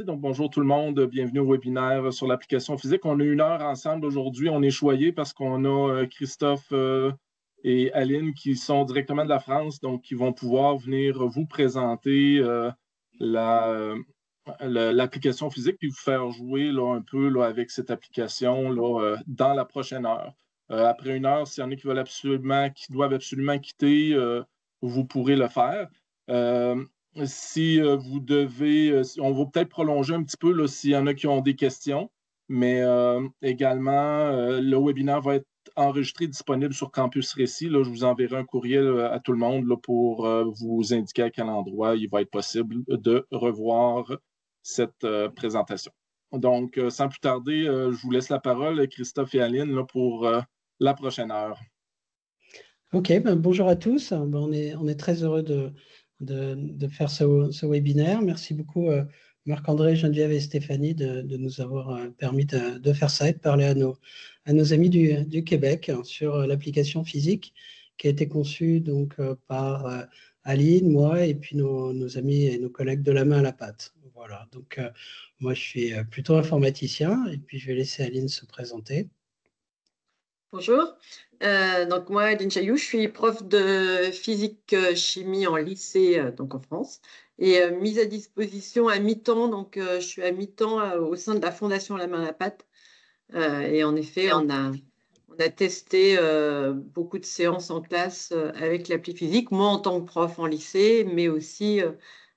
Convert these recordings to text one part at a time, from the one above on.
Donc, bonjour tout le monde, bienvenue au webinaire sur l'application physique. On a 1 heure ensemble aujourd'hui. On est choyés parce qu'on a Christophe et Aline qui sont directement de la France, donc qui vont pouvoir venir vous présenter l'application physique et vous faire jouer là, un peu là, avec cette application là, dans la prochaine heure. Après 1 heure, s'il y en a qui doivent absolument quitter, vous pourrez le faire. Si vous devez, on va peut-être prolonger un petit peu s'il y en a qui ont des questions, mais également, le webinaire va être enregistré, disponible sur Campus Récit. Là, je vous enverrai un courriel à tout le monde là, pour vous indiquer à quel endroit il va être possible de revoir cette présentation. Donc, sans plus tarder, je vous laisse la parole, Christophe et Aline, là, pour la prochaine heure. Ok, bonjour à tous. On est très heureux de faire ce webinaire. Merci beaucoup Marc-André, Geneviève et Stéphanie de nous avoir permis de faire ça et de parler à nos amis du Québec sur l'application physique qui a été conçue donc, par Aline, moi et puis nos amis et nos collègues de la main à la pâte. Voilà, donc moi je suis plutôt informaticien et puis je vais laisser Aline se présenter. Bonjour, donc moi Aline Chailloux, je suis prof de physique-chimie en lycée donc en France et mise à disposition à mi-temps, donc je suis à mi-temps au sein de la Fondation La Main à la Pâte et en effet on a testé beaucoup de séances en classe avec l'appli physique, moi en tant que prof en lycée, mais aussi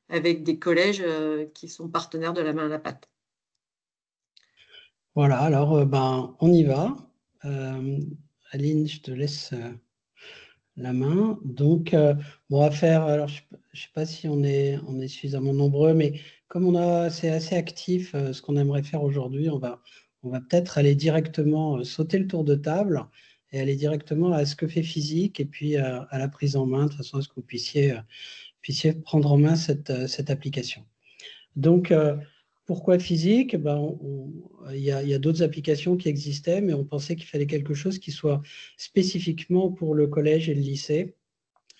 avec des collèges qui sont partenaires de La Main à la Pâte. Voilà, alors on y va. Aline, je te laisse la main. Donc, on va faire, alors je ne sais pas si on est suffisamment nombreux, mais comme c'est assez actif, ce qu'on aimerait faire aujourd'hui, on va peut-être aller directement sauter le tour de table et aller directement à ce que fait physique et puis à la prise en main, de façon à ce que vous puissiez prendre en main cette application. Donc, pourquoi physique? Il y a d'autres applications qui existaient, mais on pensait qu'il fallait quelque chose qui soit spécifiquement pour le collège et le lycée,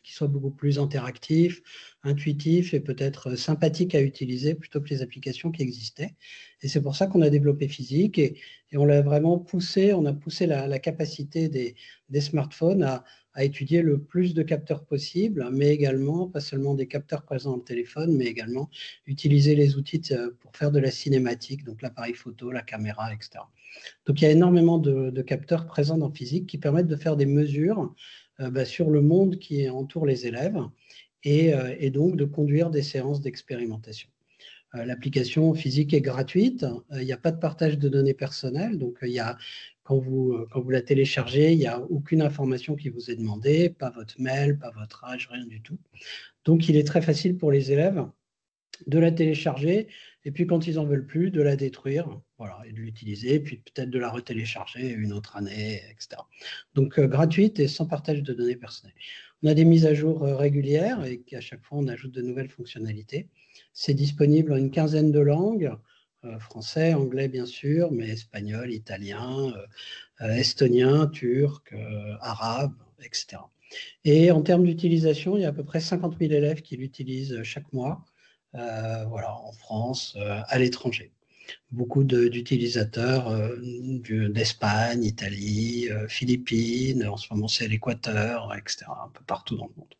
qui soit beaucoup plus interactif, intuitif et peut-être sympathique à utiliser plutôt que les applications qui existaient. Et c'est pour ça qu'on a développé physique et on l'a vraiment poussé, on a poussé la capacité des smartphones à étudier le plus de capteurs possible, mais également, pas seulement des capteurs présents dans le téléphone, mais également utiliser les outils pour faire de la cinématique, donc l'appareil photo, la caméra, etc. Donc il y a énormément de capteurs présents dans physique qui permettent de faire des mesures sur le monde qui entoure les élèves et donc de conduire des séances d'expérimentation. L'application physique est gratuite, il n'y a pas de partage de données personnelles, donc quand vous la téléchargez, il n'y a aucune information qui vous est demandée, pas votre mail, pas votre âge, rien du tout. Donc il est très facile pour les élèves de la télécharger et puis quand ils n'en veulent plus, de la détruire, voilà, et de l'utiliser, puis peut-être de la retélécharger une autre année, etc. Donc gratuite et sans partage de données personnelles. On a des mises à jour régulières et à chaque fois on ajoute de nouvelles fonctionnalités. C'est disponible en une quinzaine de langues, français, anglais bien sûr, mais espagnol, italien, estonien, turc, arabe, etc. Et en termes d'utilisation, il y a à peu près 50 000 élèves qui l'utilisent chaque mois, voilà, en France, à l'étranger. Beaucoup d'utilisateurs d'Espagne, Italie, Philippines, en ce moment c'est l'Équateur, etc., un peu partout dans le monde.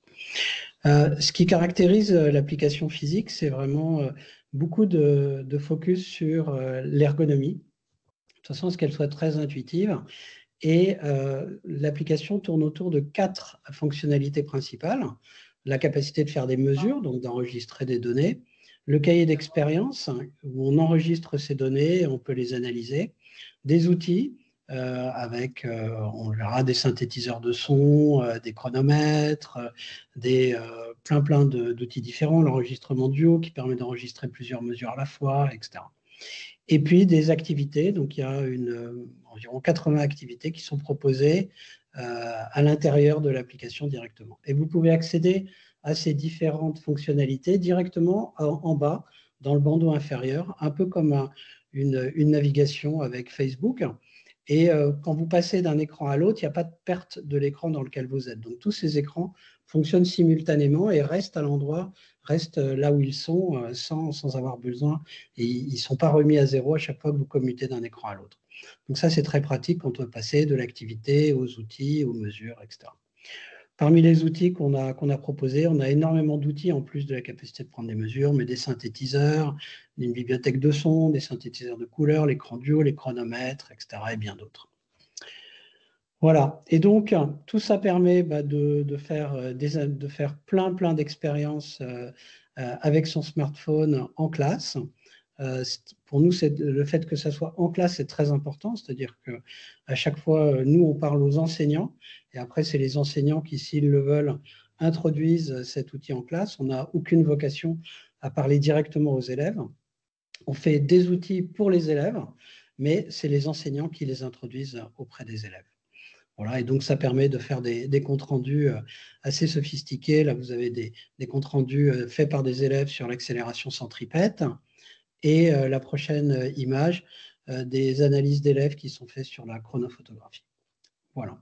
Ce qui caractérise l'application physique, c'est vraiment beaucoup de focus sur l'ergonomie, de façon à ce qu'elle soit très intuitive. Et l'application tourne autour de 4 fonctionnalités principales. La capacité de faire des mesures, donc d'enregistrer des données. Le cahier d'expérience, où on enregistre ces données, on peut les analyser. Des outils, avec, on verra, des synthétiseurs de son, des chronomètres, plein d'outils différents. L'enregistrement duo qui permet d'enregistrer plusieurs mesures à la fois, etc. Et puis des activités, donc il y a environ 80 activités qui sont proposées à l'intérieur de l'application directement. Et vous pouvez accéder à ces différentes fonctionnalités directement en bas, dans le bandeau inférieur, un peu comme une navigation avec Facebook. Et quand vous passez d'un écran à l'autre, il n'y a pas de perte de l'écran dans lequel vous êtes. Donc tous ces écrans fonctionnent simultanément et restent à l'endroit, restent là où ils sont sans avoir besoin. Et ils ne sont pas remis à zéro à chaque fois que vous commutez d'un écran à l'autre. Donc ça, c'est très pratique quand on veut passer de l'activité aux outils, aux mesures, etc. Parmi les outils qu'on a proposés, on a énormément d'outils en plus de la capacité de prendre des mesures, mais des synthétiseurs, une bibliothèque de son, des synthétiseurs de couleurs, l'écran duo, les chronomètres, etc. et bien d'autres. Voilà. Et donc, tout ça permet de faire plein d'expériences avec son smartphone en classe. Pour nous, le fait que ça soit en classe, c'est très important. C'est-à-dire qu'à chaque fois, nous, on parle aux enseignants. Et après, c'est les enseignants qui, s'ils le veulent, introduisent cet outil en classe. On n'a aucune vocation à parler directement aux élèves. On fait des outils pour les élèves, mais c'est les enseignants qui les introduisent auprès des élèves. Voilà, et donc ça permet de faire des comptes rendus assez sophistiqués. Là, vous avez des comptes rendus faits par des élèves sur l'accélération centripète. Et la prochaine image, des analyses d'élèves qui sont faites sur la chronophotographie. Voilà.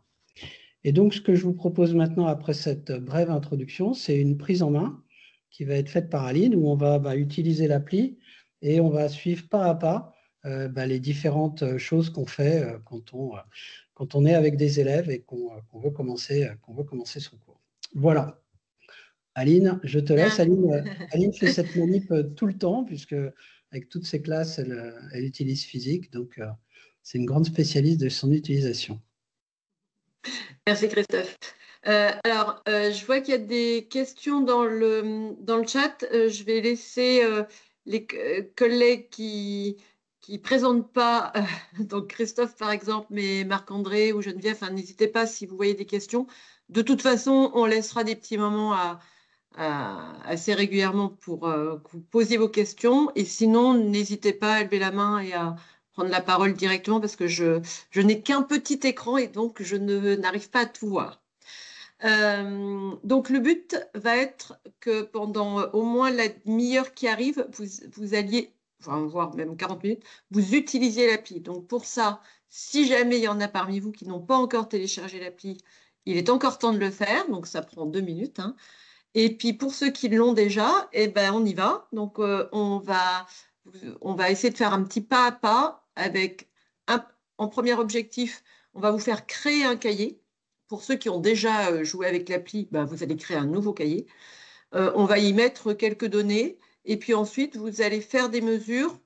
Et donc, ce que je vous propose maintenant, après cette brève introduction, c'est une prise en main qui va être faite par Aline, où on va utiliser l'appli et on va suivre pas à pas les différentes choses qu'on fait quand on est avec des élèves et qu'on veut commencer son cours. Voilà. Aline, je te laisse. Aline fait cette manip tout le temps, puisque avec toutes ses classes, elle utilise physique. Donc, c'est une grande spécialiste de son utilisation. Merci Christophe. Alors, je vois qu'il y a des questions dans le chat. Je vais laisser les collègues qui ne présentent pas, donc Christophe par exemple, mais Marc-André ou Geneviève, n'hésitez pas si vous voyez des questions. De toute façon, on laissera des petits moments assez régulièrement pour que vous posiez vos questions. Et sinon, n'hésitez pas à lever la main et à prendre la parole directement parce que je n'ai qu'un petit écran et donc je n'arrive pas à tout voir. Donc le but va être que pendant au moins la demi-heure qui arrive, vous alliez, voire même 40 minutes, vous utilisiez l'appli. Donc pour ça, si jamais il y en a parmi vous qui n'ont pas encore téléchargé l'appli, il est encore temps de le faire, donc ça prend 2 minutes. Et puis pour ceux qui l'ont déjà, eh ben, on y va. Donc on va essayer de faire un petit pas à pas avec en premier objectif, on va vous faire créer un cahier. Pour ceux qui ont déjà joué avec l'appli, vous allez créer un nouveau cahier. On va y mettre quelques données et puis ensuite vous allez faire des mesures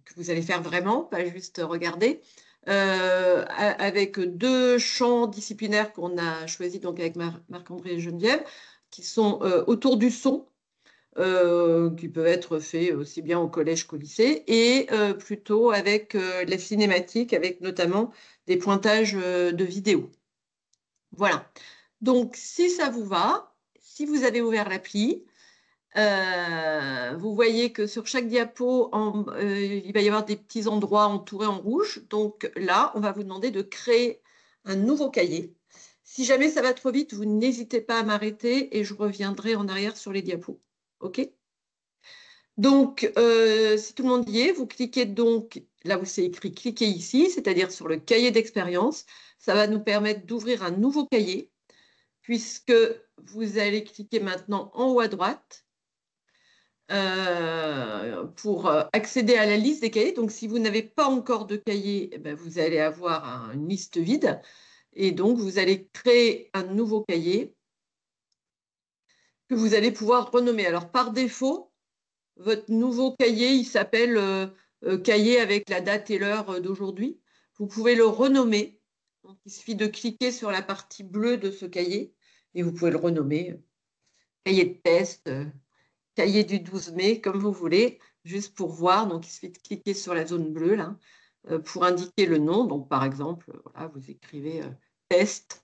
que vous allez faire vraiment, pas juste regarder, avec 2 champs disciplinaires qu'on a choisis donc avec Marc-André et Geneviève, qui sont autour du son, qui peuvent être faits aussi bien au collège qu'au lycée, et plutôt avec la cinématique, avec notamment des pointages de vidéos. Voilà. Donc, si ça vous va, si vous avez ouvert l'appli, vous voyez que sur chaque diapo, il va y avoir des petits endroits entourés en rouge. Donc là, on va vous demander de créer un nouveau cahier. Si jamais ça va trop vite, vous n'hésitez pas à m'arrêter et je reviendrai en arrière sur les diapos. OK? Donc, si tout le monde y est, vous cliquez donc là où c'est écrit « Cliquez ici », c'est-à-dire sur le cahier d'expérience. Ça va nous permettre d'ouvrir un nouveau cahier puisque vous allez cliquer maintenant en haut à droite pour accéder à la liste des cahiers. Donc, si vous n'avez pas encore de cahier, vous allez avoir une liste vide. Et donc, vous allez créer un nouveau cahier que vous allez pouvoir renommer. Alors, par défaut, votre nouveau cahier, il s'appelle cahier avec la date et l'heure d'aujourd'hui. Vous pouvez le renommer. Donc, il suffit de cliquer sur la partie bleue de ce cahier et vous pouvez le renommer cahier de test, cahier du 12 mai, comme vous voulez, juste pour voir. Donc, il suffit de cliquer sur la zone bleue là, pour indiquer le nom. Donc, par exemple, voilà, vous écrivez test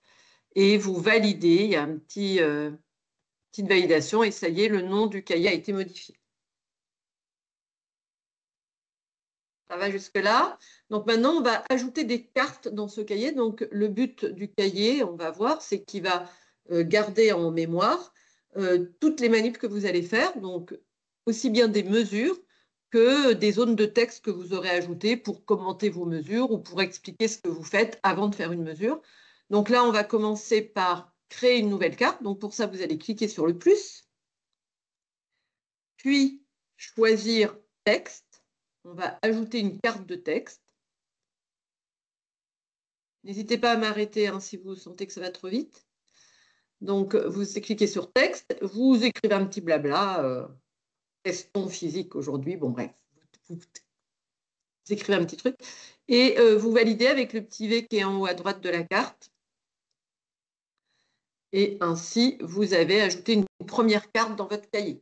et vous validez. Il y a une petite validation et ça y est, le nom du cahier a été modifié. Ça va jusque-là. Donc, maintenant, on va ajouter des cartes dans ce cahier. Donc, le but du cahier, on va voir, c'est qu'il va garder en mémoire toutes les manips que vous allez faire, donc aussi bien des mesures que des zones de texte que vous aurez ajoutées pour commenter vos mesures ou pour expliquer ce que vous faites avant de faire une mesure. Donc là, on va commencer par créer une nouvelle carte. Donc, pour ça, vous allez cliquer sur le plus, puis choisir texte. On va ajouter une carte de texte. N'hésitez pas à m'arrêter hein, si vous sentez que ça va trop vite. Donc, vous cliquez sur texte, vous écrivez un petit blabla, testons physique aujourd'hui, bon bref, vous écrivez un petit truc, et vous validez avec le petit V qui est en haut à droite de la carte. Et ainsi, vous avez ajouté une première carte dans votre cahier.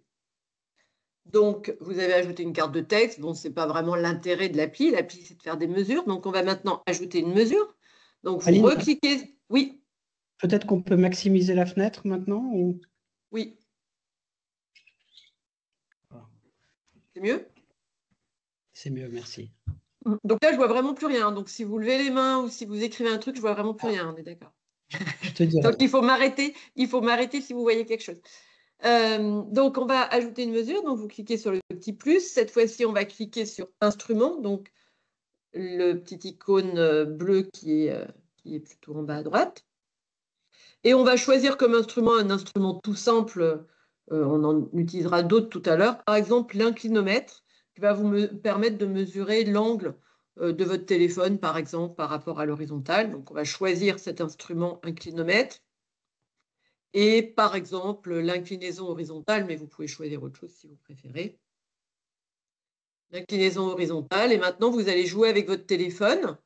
Donc, vous avez ajouté une carte de texte. Bon, ce n'est pas vraiment l'intérêt de l'appli. L'appli, c'est de faire des mesures. Donc, on va maintenant ajouter une mesure. Donc, vous Aline, recliquez. Oui. Peut-être qu'on peut maximiser la fenêtre maintenant ou... Oui. C'est mieux? C'est mieux, merci. Donc là, je ne vois vraiment plus rien. Donc, si vous levez les mains ou si vous écrivez un truc, je ne vois vraiment plus rien. On est d'accord. Je te dirai. Donc, il faut m'arrêter. Il faut m'arrêter si vous voyez quelque chose. Donc, on va ajouter une mesure. Donc, vous cliquez sur le petit plus. Cette fois-ci, on va cliquer sur Instrument. Donc, le petit icône bleu qui est plutôt en bas à droite. Et on va choisir comme instrument un instrument tout simple. On en utilisera d'autres tout à l'heure. Par exemple, l'inclinomètre qui va vous permettre de mesurer l'angle de votre téléphone, par exemple, par rapport à l'horizontale. Donc, on va choisir cet instrument inclinomètre. Et par exemple, l'inclinaison horizontale, mais vous pouvez choisir autre chose si vous préférez. L'inclinaison horizontale. Et maintenant, vous allez jouer avec votre téléphone.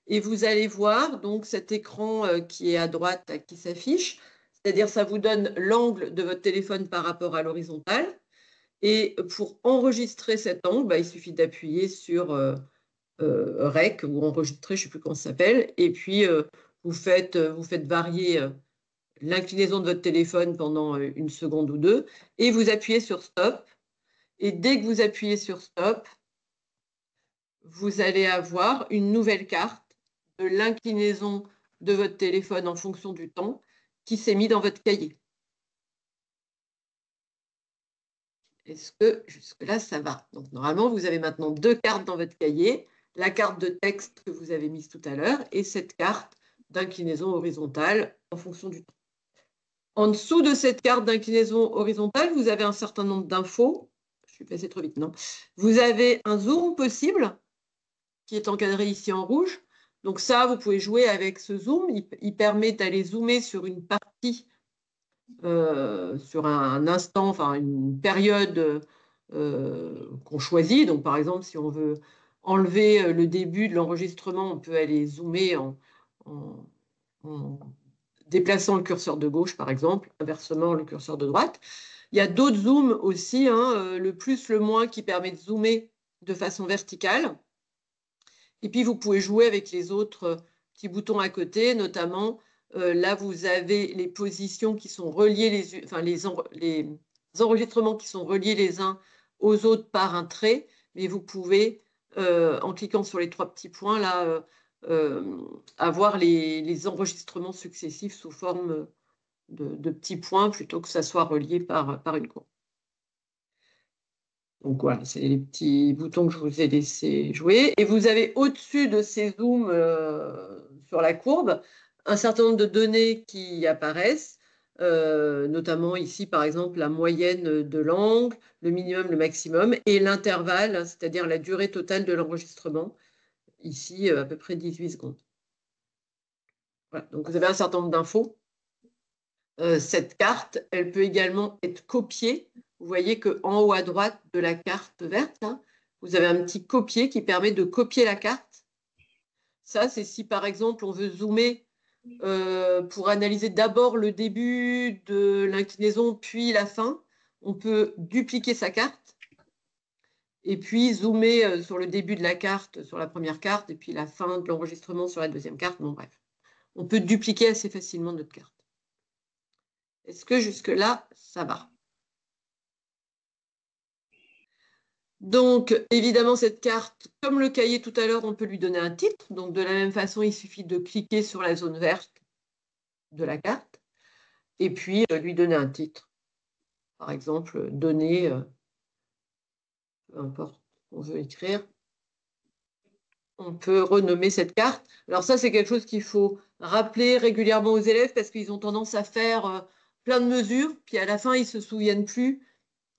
Et vous allez voir donc cet écran qui est à droite qui s'affiche. C'est-à-dire ça vous donne l'angle de votre téléphone par rapport à l'horizontale. Et pour enregistrer cet angle, il suffit d'appuyer sur REC ou enregistrer, je ne sais plus comment ça s'appelle. Et puis, vous faites varier l'inclinaison de votre téléphone pendant une seconde ou deux. Et vous appuyez sur Stop. Et dès que vous appuyez sur Stop, vous allez avoir une nouvelle carte de l'inclinaison de votre téléphone en fonction du temps qui s'est mis dans votre cahier. Est-ce que jusque-là, ça va? Donc, normalement, vous avez maintenant deux cartes dans votre cahier, la carte de texte que vous avez mise tout à l'heure et cette carte d'inclinaison horizontale en fonction du temps. En dessous de cette carte d'inclinaison horizontale, vous avez un certain nombre d'infos. Je suis passée trop vite, non? Vous avez un zoom possible qui est encadré ici en rouge. Donc ça, vous pouvez jouer avec ce zoom. Il permet d'aller zoomer sur une partie, sur un instant, enfin une période qu'on choisit. Donc par exemple, si on veut enlever le début de l'enregistrement, on peut aller zoomer en déplaçant le curseur de gauche, par exemple, inversement le curseur de droite. Il y a d'autres zooms aussi, hein, le plus, le moins, qui permet de zoomer de façon verticale. Et puis, vous pouvez jouer avec les autres petits boutons à côté, notamment, là, vous avez les positions qui sont reliées, les enregistrements qui sont reliés les uns aux autres par un trait, mais vous pouvez, en cliquant sur les trois petits points, là, avoir les enregistrements successifs sous forme de petits points plutôt que ça soit relié par une courbe. Donc voilà, c'est les petits boutons que je vous ai laissé jouer. Et vous avez au-dessus de ces zooms sur la courbe un certain nombre de données qui apparaissent, notamment ici par exemple la moyenne de l'angle, le minimum, le maximum, et l'intervalle, c'est-à-dire la durée totale de l'enregistrement, ici à peu près 18 secondes. Voilà, donc vous avez un certain nombre d'infos. Cette carte, elle peut également être copiée. Vous voyez qu'en haut à droite de la carte verte, là, vous avez un petit copier qui permet de copier la carte. Ça, c'est si par exemple on veut zoomer pour analyser d'abord le début de l'inclinaison puis la fin. On peut dupliquer sa carte et puis zoomer sur le début de la carte sur la première carte et puis la fin de l'enregistrement sur la deuxième carte. Bon, bref, on peut dupliquer assez facilement notre carte. Est-ce que jusque-là, ça va? Donc, évidemment, cette carte, comme le cahier tout à l'heure, on peut lui donner un titre. Donc, de la même façon, il suffit de cliquer sur la zone verte de la carte et puis lui donner un titre. Par exemple, donner, peu importe, on veut écrire. On peut renommer cette carte. Alors ça, c'est quelque chose qu'il faut rappeler régulièrement aux élèves parce qu'ils ont tendance à faire plein de mesures, puis à la fin, ils ne se souviennent plus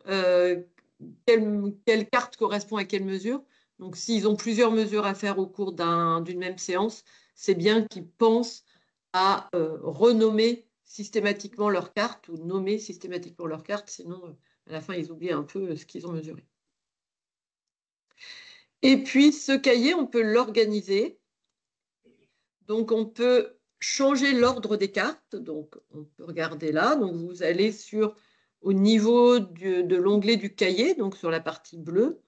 quelle carte correspond à quelle mesure. Donc, s'ils ont plusieurs mesures à faire au cours d'une même séance, c'est bien qu'ils pensent à renommer systématiquement leur carte ou nommer systématiquement leur carte, sinon, à la fin, ils oublient un peu ce qu'ils ont mesuré. Et puis, ce cahier, on peut l'organiser. Donc, on peut changer l'ordre des cartes. Donc, on peut regarder là. Donc, vous allez au niveau de l'onglet du cahier, donc sur la partie bleue.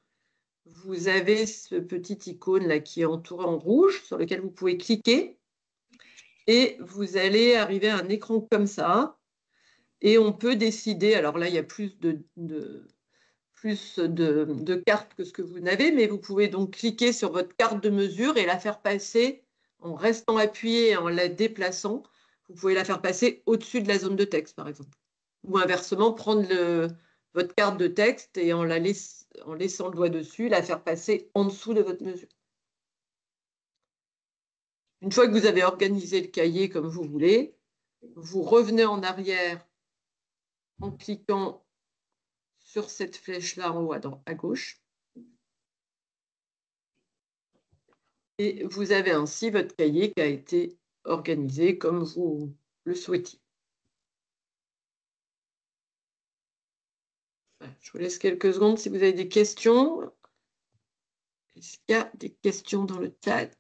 Vous avez ce petit icône là qui est entouré en rouge, sur lequel vous pouvez cliquer. Et vous allez arriver à un écran comme ça. Et on peut décider, alors là, il y a plus de cartes que ce que vous n'avez, mais vous pouvez donc cliquer sur votre carte de mesure et la faire passer en restant appuyé et en la déplaçant. Vous pouvez la faire passer au-dessus de la zone de texte, par exemple. Ou inversement, prendre votre carte de texte et en laissant le doigt dessus, la faire passer en dessous de votre mesure. Une fois que vous avez organisé le cahier comme vous voulez, vous revenez en arrière en cliquant sur cette flèche-là en haut à gauche. Et vous avez ainsi votre cahier qui a été organisé comme vous le souhaitiez. Je vous laisse quelques secondes si vous avez des questions. Est-ce qu'il y a des questions dans le chat?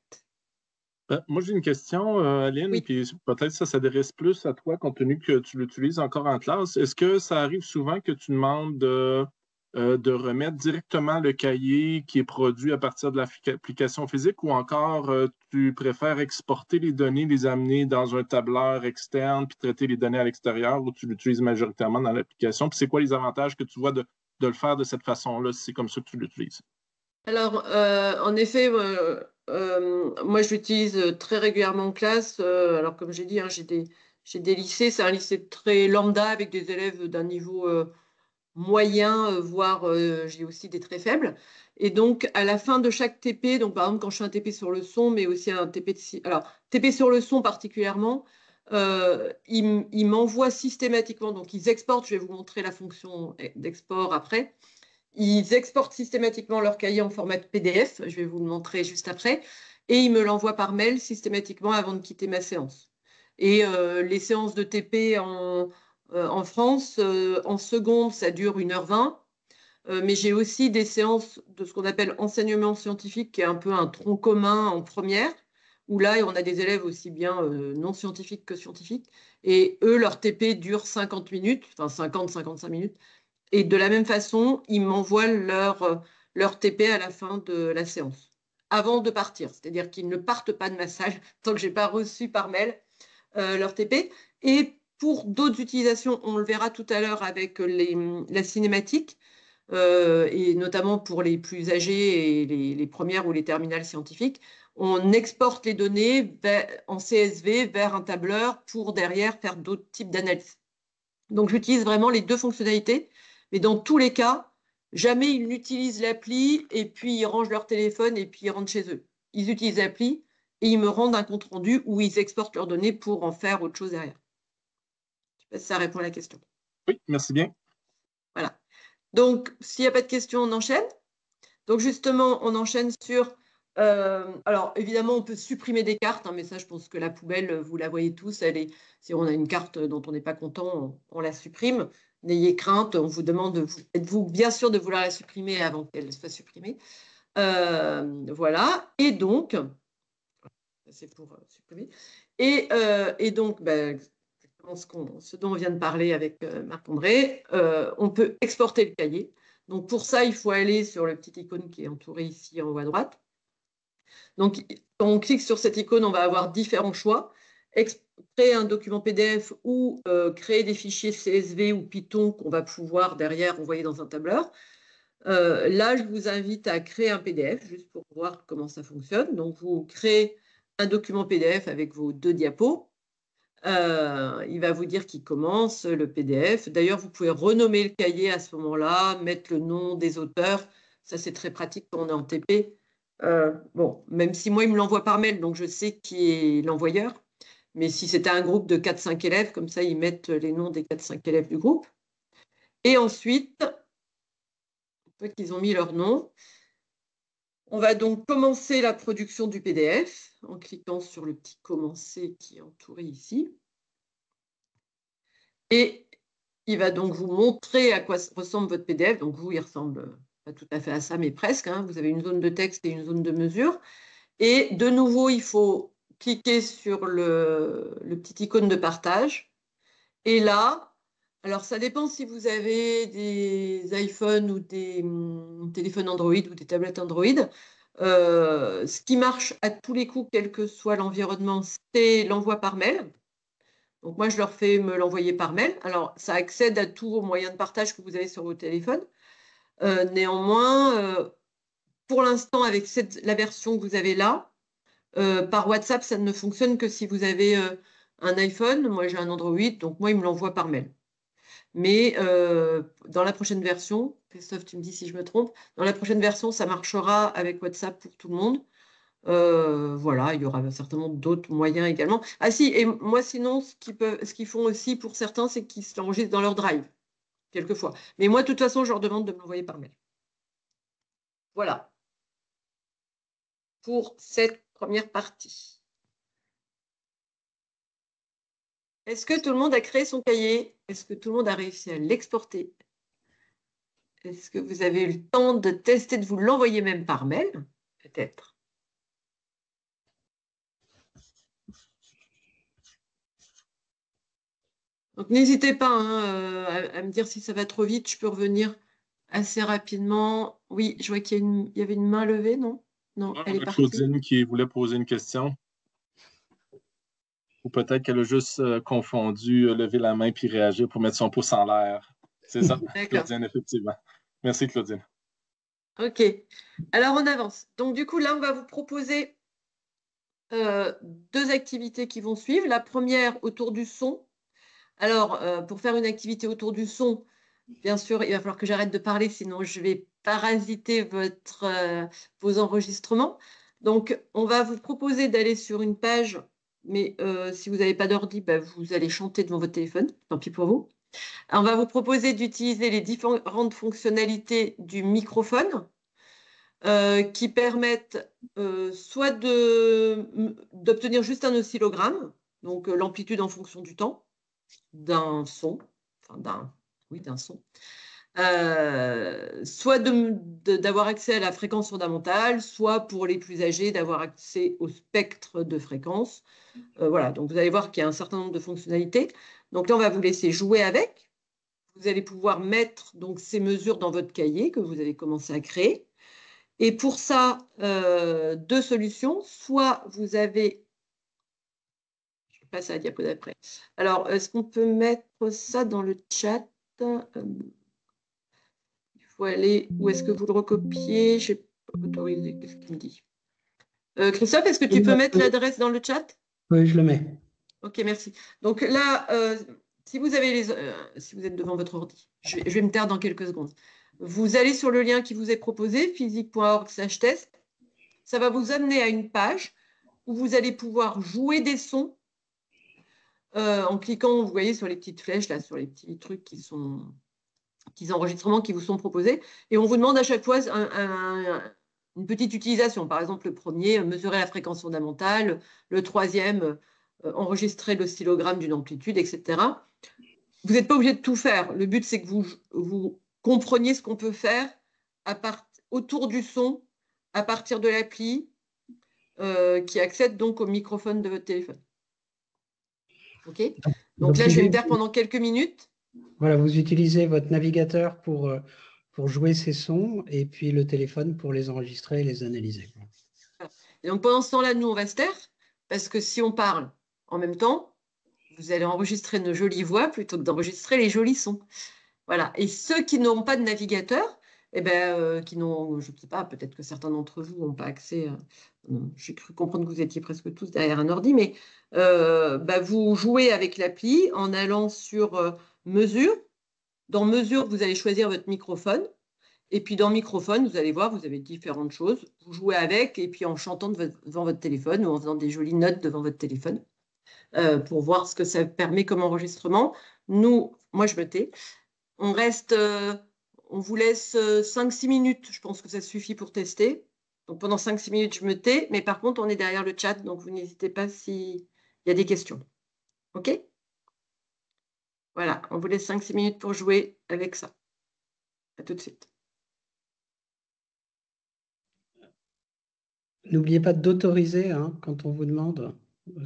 Moi, j'ai une question, Aline, Oui. puis peut-être ça s'adresse plus à toi, compte tenu que tu l'utilises encore en classe. Est-ce que ça arrive souvent que tu demandes de remettre directement le cahier qui est produit à partir de l'application physique ou encore tu préfères exporter les données, les amener dans un tableur externe puis traiter les données à l'extérieur ou tu l'utilises majoritairement dans l'application? Puis c'est quoi les avantages que tu vois de le faire de cette façon-là si c'est comme ça que tu l'utilises? Alors, en effet, moi, je l'utilise très régulièrement en classe. Alors, comme j'ai dit, hein, j'ai des lycées. C'est un lycée très lambda avec des élèves d'un niveau moyen, voire j'ai aussi des très faibles. Et donc, à la fin de chaque TP, donc par exemple, quand je fais un TP sur le son, mais aussi un TP alors, TP sur le son particulièrement, ils m'envoient systématiquement, donc ils exportent, je vais vous montrer la fonction d'export après. Ils exportent systématiquement leur cahier en format PDF, je vais vous le montrer juste après, et ils me l'envoient par mail systématiquement avant de quitter ma séance. Et les séances de TP en France, en seconde, ça dure 1h20, mais j'ai aussi des séances de ce qu'on appelle enseignement scientifique, qui est un peu un tronc commun en première, où là, on a des élèves aussi bien non scientifiques que scientifiques, et eux, leur TP dure 50 minutes, enfin 50-55 minutes, et de la même façon, ils m'envoient leur TP à la fin de la séance, avant de partir. C'est-à-dire qu'ils ne partent pas de ma salle tant que je n'ai pas reçu par mail leur TP. Et pour d'autres utilisations, on le verra tout à l'heure avec la cinématique, et notamment pour les plus âgés et les premières ou les terminales scientifiques, on exporte les données en CSV vers un tableur pour derrière faire d'autres types d'analyses. Donc j'utilise vraiment les deux fonctionnalités, mais dans tous les cas, jamais ils n'utilisent l'appli et puis ils rangent leur téléphone et puis ils rentrent chez eux. Ils utilisent l'appli et ils me rendent un compte rendu où ils exportent leurs données pour en faire autre chose derrière. Je ne sais pas si ça répond à la question. Oui, merci bien. Voilà. Donc, s'il n'y a pas de questions, on enchaîne. Donc, justement, on enchaîne sur… alors, évidemment, on peut supprimer des cartes, hein, mais ça, je pense que la poubelle, vous la voyez tous. Si on a une carte dont on n'est pas content, on la supprime. N'ayez crainte, on vous demande, êtes-vous bien sûr de vouloir la supprimer avant qu'elle soit supprimée? Voilà. Et donc, c'est pour supprimer. Et donc, ce dont on vient de parler avec Marc-André, on peut exporter le cahier. Donc, pour ça, il faut aller sur le petit icône qui est entouré ici en haut à droite. Donc, quand on clique sur cette icône, on va avoir différents choix. Créer un document PDF ou créer des fichiers CSV ou Python qu'on va pouvoir derrière envoyer dans un tableur. Là, je vous invite à créer un PDF juste pour voir comment ça fonctionne. Donc, vous créez un document PDF avec vos 2 diapos. Il va vous dire qu'il commence le PDF. D'ailleurs, vous pouvez renommer le cahier à ce moment-là, mettre le nom des auteurs. Ça, c'est très pratique quand on est en TP. Bon, même si moi, il me l'envoie par mail, donc je sais qui est l'envoyeur. Mais si c'était un groupe de 4-5 élèves, comme ça, ils mettent les noms des 4-5 élèves du groupe. Et ensuite, une fois qu'ils ont mis leur nom, on va donc commencer la production du PDF en cliquant sur le petit « Commencer » qui est entouré ici. Et il va donc vous montrer à quoi ressemble votre PDF. Donc, vous, il ressemble pas tout à fait à ça, mais presque. Hein. Vous avez une zone de texte et une zone de mesure. Et de nouveau, il faut cliquer sur le petit icône de partage. Et là, alors ça dépend si vous avez des iPhones ou des téléphones Android ou des tablettes Android. Ce qui marche à tous les coups, quel que soit l'environnement, c'est l'envoi par mail. Donc moi, je leur fais me l'envoyer par mail. Alors, ça accède à tous vos moyens de partage que vous avez sur vos téléphones. Néanmoins, pour l'instant, avec la version que vous avez là, par WhatsApp, ça ne fonctionne que si vous avez un iPhone. Moi, j'ai un Android, donc moi, il me l'envoie par mail. Mais dans la prochaine version, Christophe, tu me dis si je me trompe, dans la prochaine version, ça marchera avec WhatsApp pour tout le monde. Voilà, il y aura certainement d'autres moyens également. Ah si, et moi sinon, ce qu'ils font aussi pour certains, c'est qu'ils s'enregistrent dans leur Drive, quelquefois. Mais moi, de toute façon, je leur demande de me l'envoyer par mail. Voilà, pour cette première partie. Est-ce que tout le monde a créé son cahier? Est-ce que tout le monde a réussi à l'exporter? Est-ce que vous avez eu le temps de tester, de vous l'envoyer même par mail? Peut-être. Donc, n'hésitez pas hein, à me dire si ça va trop vite. Je peux revenir assez rapidement. Oui, je vois qu'il y avait une main levée, non? Non, elle est partie. Claudine qui voulait poser une question. Ou peut-être qu'elle a juste confondu lever la main puis réagir pour mettre son pouce en l'air. C'est ça, Claudine, effectivement. Merci, Claudine. OK. Alors, on avance. Donc, du coup, là, on va vous proposer deux activités qui vont suivre. La première, autour du son. Alors, pour faire une activité autour du son, bien sûr, il va falloir que j'arrête de parler, sinon je vais parasiter vos enregistrements. Donc, on va vous proposer d'aller sur une page, mais si vous n'avez pas d'ordi, bah, vous allez chanter devant votre téléphone, tant pis pour vous. On va vous proposer d'utiliser les différentes fonctionnalités du microphone qui permettent soit d'obtenir juste un oscillogramme, donc l'amplitude en fonction du temps, d'un son, enfin d'un son, soit d'avoir accès à la fréquence fondamentale, soit pour les plus âgés d'avoir accès au spectre de fréquence. Voilà, donc vous allez voir qu'il y a un certain nombre de fonctionnalités. Donc là, on va vous laisser jouer avec. Vous allez pouvoir mettre donc ces mesures dans votre cahier que vous avez commencé à créer. Et pour ça, deux solutions. Soit vous avez... Je passe à la diapo d'après. Alors, est-ce qu'on peut mettre ça dans le chat? Il faut aller... Où est-ce que vous le recopiez? Je n'ai pas autorisé. Qu'est-ce qu'il me dit? Christophe, est-ce que tu peux mettre l'adresse dans le chat? Oui, je le mets. OK, merci. Donc là, si vous êtes devant votre ordi, je vais me taire dans quelques secondes. Vous allez sur le lien qui vous est proposé, physique.org/test. Ça va vous amener à une page où vous allez pouvoir jouer des sons en cliquant, vous voyez, sur les petites flèches, là, sur les petits trucs petits enregistrements qui vous sont proposés. Et on vous demande à chaque fois une petite utilisation. Par exemple, le premier, mesurer la fréquence fondamentale. Le troisième, enregistrer l'oscillogramme d'une amplitude, etc. Vous n'êtes pas obligé de tout faire. Le but, c'est que vous compreniez ce qu'on peut faire autour du son à partir de l'appli qui accède donc au microphone de votre téléphone. OK? Donc là, je vais me taire pendant quelques minutes. Voilà, vous utilisez votre navigateur pour jouer ces sons et puis le téléphone pour les enregistrer et les analyser. Et donc pendant ce temps-là, nous, on va se taire parce que si on parle en même temps, vous allez enregistrer nos jolies voix plutôt que d'enregistrer les jolis sons. Voilà. Et ceux qui n'auront pas de navigateur, eh ben, qui n'ont, je ne sais pas, peut-être que certains d'entre vous n'ont pas accès. J'ai cru comprendre que vous étiez presque tous derrière un ordi, mais vous jouez avec l'appli en allant sur Mesure. Dans Mesure, vous allez choisir votre microphone. Et puis dans microphone, vous allez voir, vous avez différentes choses. Vous jouez avec et puis en chantant devant votre téléphone ou en faisant des jolies notes devant votre téléphone. pour voir ce que ça permet comme enregistrement. Moi, je me tais. On vous laisse 5-6 minutes. Je pense que ça suffit pour tester. Donc, pendant 5-6 minutes, je me tais. Mais par contre, on est derrière le chat, donc vous n'hésitez pas s'il y a des questions. OK? Voilà, on vous laisse 5-6 minutes pour jouer avec ça. À tout de suite. N'oubliez pas d'autoriser quand on vous demande.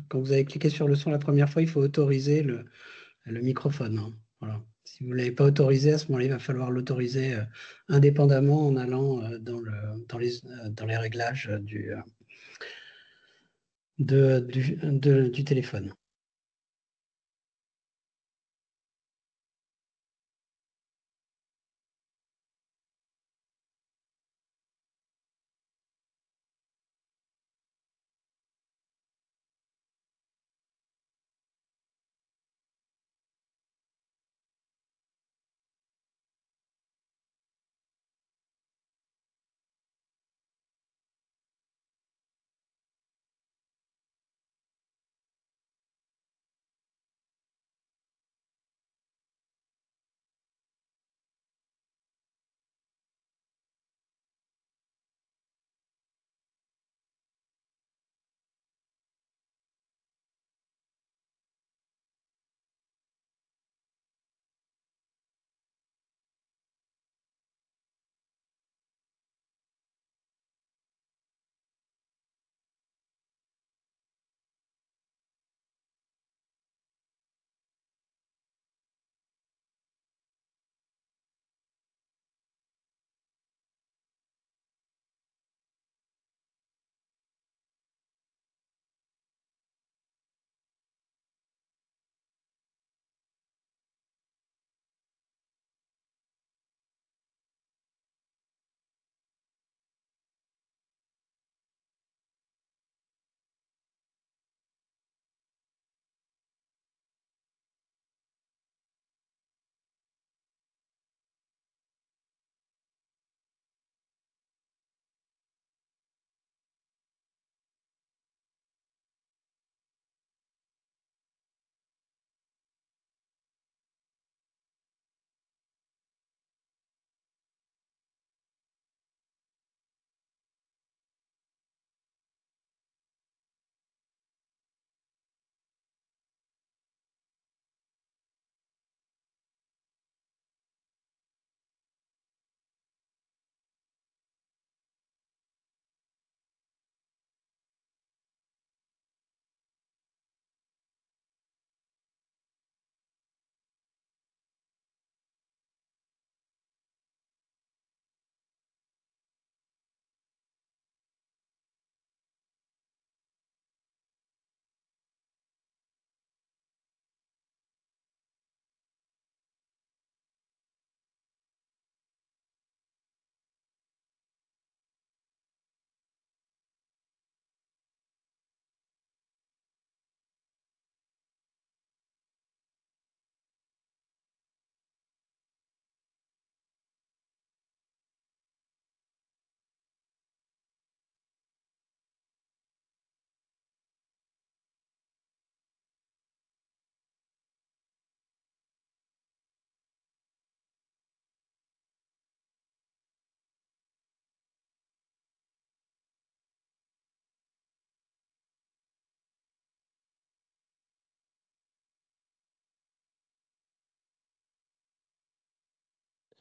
Quand vous avez cliqué sur le son la première fois, il faut autoriser le microphone. Voilà. Si vous ne l'avez pas autorisé, à ce moment-là, il va falloir l'autoriser indépendamment en allant dans les réglages du téléphone.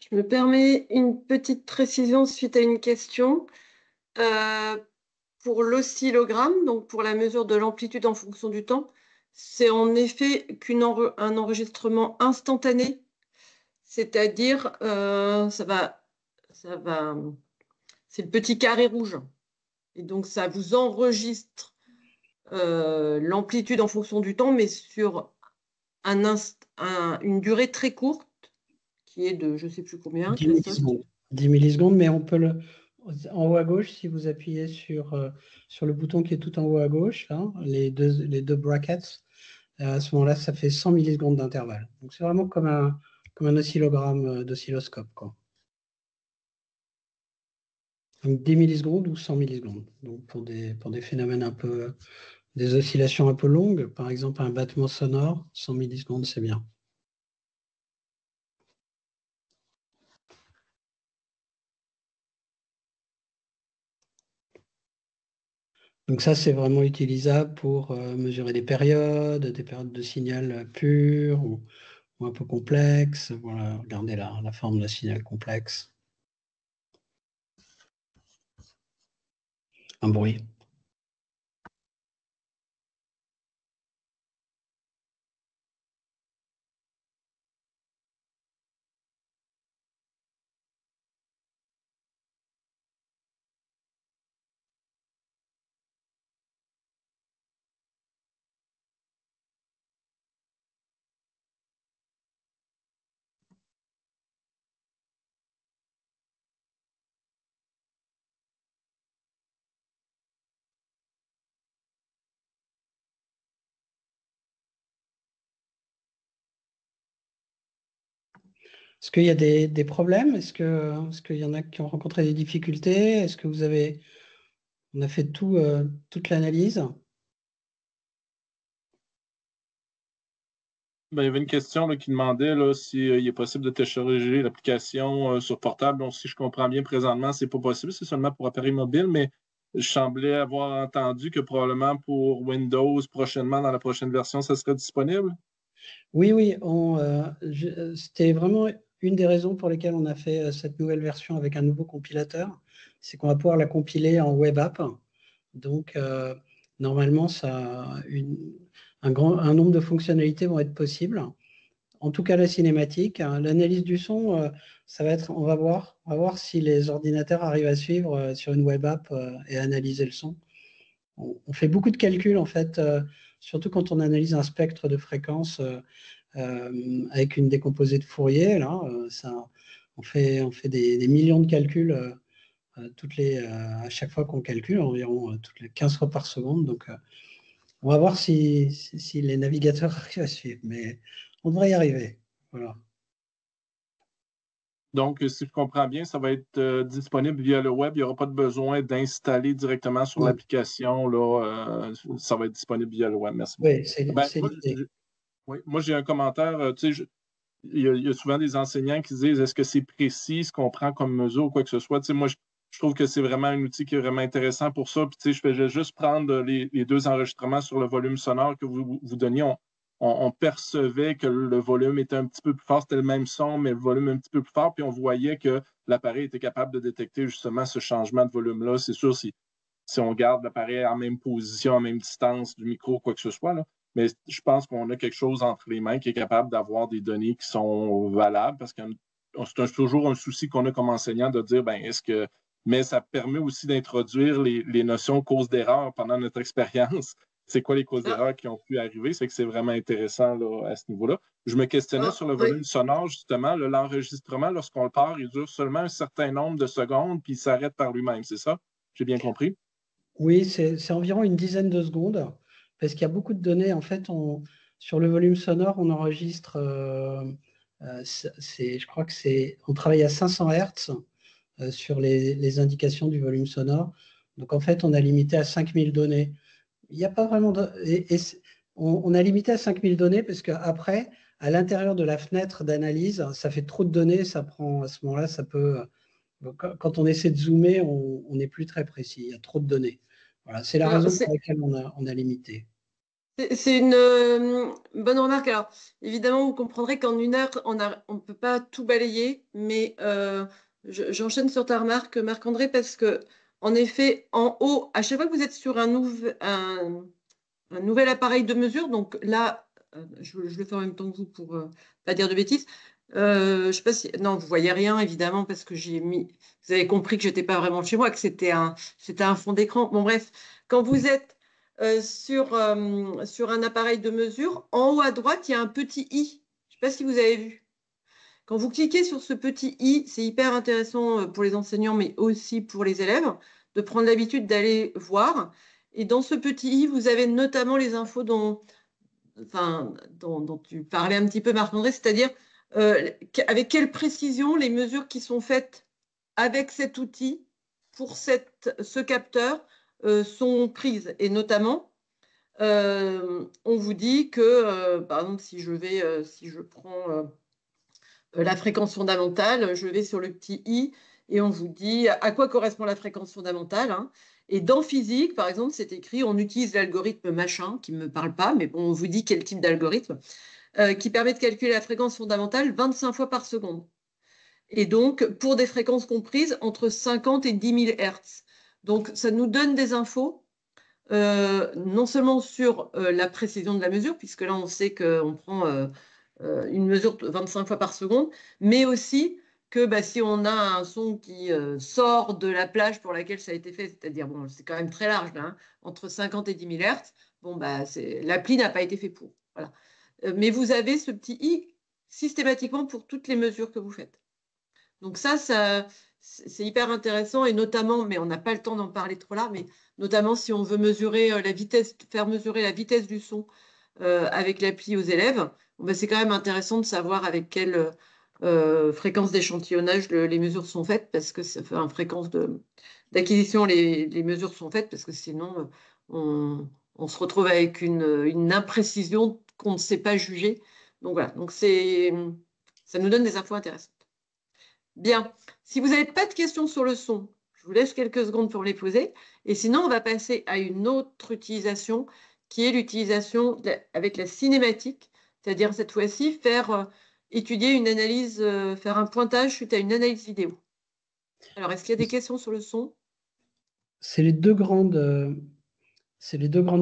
Je me permets une petite précision suite à une question. Pour l'oscillogramme, donc pour la mesure de l'amplitude en fonction du temps, c'est en effet un enregistrement instantané, c'est-à-dire c'est le petit carré rouge. Et donc ça vous enregistre l'amplitude en fonction du temps, mais sur une durée très courte, qui est de je ne sais plus combien. 10 millisecondes. 10 millisecondes, mais on peut en haut à gauche, si vous appuyez sur le bouton qui est tout en haut à gauche, là, les deux brackets, à ce moment-là, ça fait 100 millisecondes d'intervalle. Donc c'est vraiment comme un oscillogramme d'oscilloscope, quoi. Donc 10 millisecondes ou 100 millisecondes. Donc pour des phénomènes un peu des oscillations un peu longues, par exemple un battement sonore, 100 millisecondes, c'est bien. Donc ça, c'est vraiment utilisable pour mesurer des périodes de signal pur ou un peu complexe. Voilà, regardez la forme d'un signal complexe. Un bruit. Est-ce qu'il y a des problèmes? Est-ce qu'il y en a qui ont rencontré des difficultés? Est-ce que on a fait toute l'analyse? Ben, il y avait une question là, qui demandait là, s'il est possible de télécharger l'application sur portable. Donc, si je comprends bien, présentement, c'est pas possible, c'est seulement pour appareil mobile, mais je semblais avoir entendu que probablement pour Windows, prochainement, dans la prochaine version, ça serait disponible. Oui, c'était vraiment une des raisons pour lesquelles on a fait cette nouvelle version avec un nouveau compilateur. C'est qu'on va pouvoir la compiler en web app. Donc, normalement, un nombre de fonctionnalités vont être possibles. En tout cas, la cinématique, hein. L'analyse du son, on va voir si les ordinateurs arrivent à suivre sur une web app et analyser le son. On fait beaucoup de calculs, en fait, surtout quand on analyse un spectre de fréquences avec une décomposée de Fourier. Là, on fait des millions de calculs à chaque fois qu'on calcule, environ toutes les 15 fois par seconde. Donc, on va voir si les navigateurs arrivent à suivre, mais on devrait y arriver. Voilà. Donc, si je comprends bien, ça va être disponible via le web. Il n'y aura pas de besoin d'installer directement sur Non. l'application. Ça va être disponible via le web. Merci beaucoup. Oui, c'est l'idée. Moi, j'ai un commentaire. Il y a souvent des enseignants qui disent est-ce que c'est précis ce qu'on prend comme mesure ou quoi que ce soit. Moi, je trouve que c'est vraiment un outil qui est vraiment intéressant pour ça. Puis, je vais juste prendre les deux enregistrements sur le volume sonore que vous donniez. On percevait que le volume était un petit peu plus fort. C'était le même son, mais le volume un petit peu plus fort. Puis, on voyait que l'appareil était capable de détecter justement ce changement de volume-là. C'est sûr, si on garde l'appareil en même position, en même distance du micro, quoi que ce soit, là. Mais je pense qu'on a quelque chose entre les mains qui est capable d'avoir des données qui sont valables parce que c'est toujours un souci qu'on a comme enseignant de dire, mais ça permet aussi d'introduire les notions cause d'erreur pendant notre expérience. C'est quoi les causes d'erreur qui ont pu arriver? C'est que c'est vraiment intéressant là, à ce niveau-là. Je me questionnais sur le volume sonore, justement. L'enregistrement, lorsqu'on le part, il dure seulement un certain nombre de secondes, puis il s'arrête par lui-même, c'est ça? J'ai bien compris? Oui, c'est environ une dizaine de secondes, parce qu'il y a beaucoup de données. En fait, sur le volume sonore, on enregistre, je crois que on travaille à 500 Hertz sur les indications du volume sonore. Donc, en fait, on a limité à 5000 données. Il n'y a pas vraiment on a limité à 5000 données parce qu'après, à l'intérieur de la fenêtre d'analyse, ça fait trop de données, ça prend, à ce moment-là, ça peut. Quand on essaie de zoomer, on n'est plus très précis. Il y a trop de données. Voilà, c'est la raison pour laquelle on a limité. C'est une bonne remarque. Alors, évidemment, vous comprendrez qu'en une heure, on ne peut pas tout balayer, mais j'enchaîne sur ta remarque, Marc-André, parce que, en effet, en haut, à chaque fois que vous êtes sur un nouvel appareil de mesure, donc là, je le fais en même temps que vous pour ne pas dire de bêtises. Je sais pas si. Non, vous voyez rien, évidemment, parce que vous avez compris que j'étais pas vraiment chez moi, que c'était un fond d'écran. Bon, bref, quand vous êtes sur un appareil de mesure, en haut à droite, il y a un petit i. Je sais pas si vous avez vu. Quand vous cliquez sur ce petit i, c'est hyper intéressant pour les enseignants, mais aussi pour les élèves, de prendre l'habitude d'aller voir. Et dans ce petit i, vous avez notamment les infos dont tu parlais un petit peu, Marc-André, c'est-à-dire avec quelle précision les mesures qui sont faites avec cet outil pour ce capteur sont prises. Et notamment, on vous dit que, par exemple, si je prends la fréquence fondamentale, je vais sur le petit i et on vous dit à quoi correspond la fréquence fondamentale. Hein. Et dans physique, par exemple, c'est écrit on utilise l'algorithme machin, qui ne me parle pas, mais bon, on vous dit quel type d'algorithme, qui permet de calculer la fréquence fondamentale 25 fois par seconde. Et donc, pour des fréquences comprises entre 50 et 10 000 Hertz. Donc, ça nous donne des infos, non seulement sur la précision de la mesure, puisque là, on sait qu'on prend une mesure 25 fois par seconde, mais aussi que si on a un son qui sort de la plage pour laquelle ça a été fait, c'est-à-dire, bon, c'est quand même très large, là, hein, entre 50 et 10 000 Hertz, bon, l'appli n'a pas été fait pour. Voilà. Mais vous avez ce petit i systématiquement pour toutes les mesures que vous faites. Donc ça c'est hyper intéressant, et notamment, mais on n'a pas le temps d'en parler trop là, mais notamment si on veut mesurer faire mesurer la vitesse du son avec l'appli aux élèves, c'est quand même intéressant de savoir avec quelle fréquence d'échantillonnage les mesures sont faites, parce que ça fait une fréquence d'acquisition, les mesures sont faites, parce que sinon on se retrouve avec une imprécision qu'on ne sait pas juger. Donc voilà, donc ça nous donne des infos intéressantes. Bien, si vous n'avez pas de questions sur le son, je vous laisse quelques secondes pour les poser. Et sinon, on va passer à une autre utilisation qui est l'utilisation avec la cinématique, c'est-à-dire cette fois-ci faire étudier une analyse, faire un pointage suite à une analyse vidéo. Alors, est-ce qu'il y a des questions sur le son? C'est les deux grandes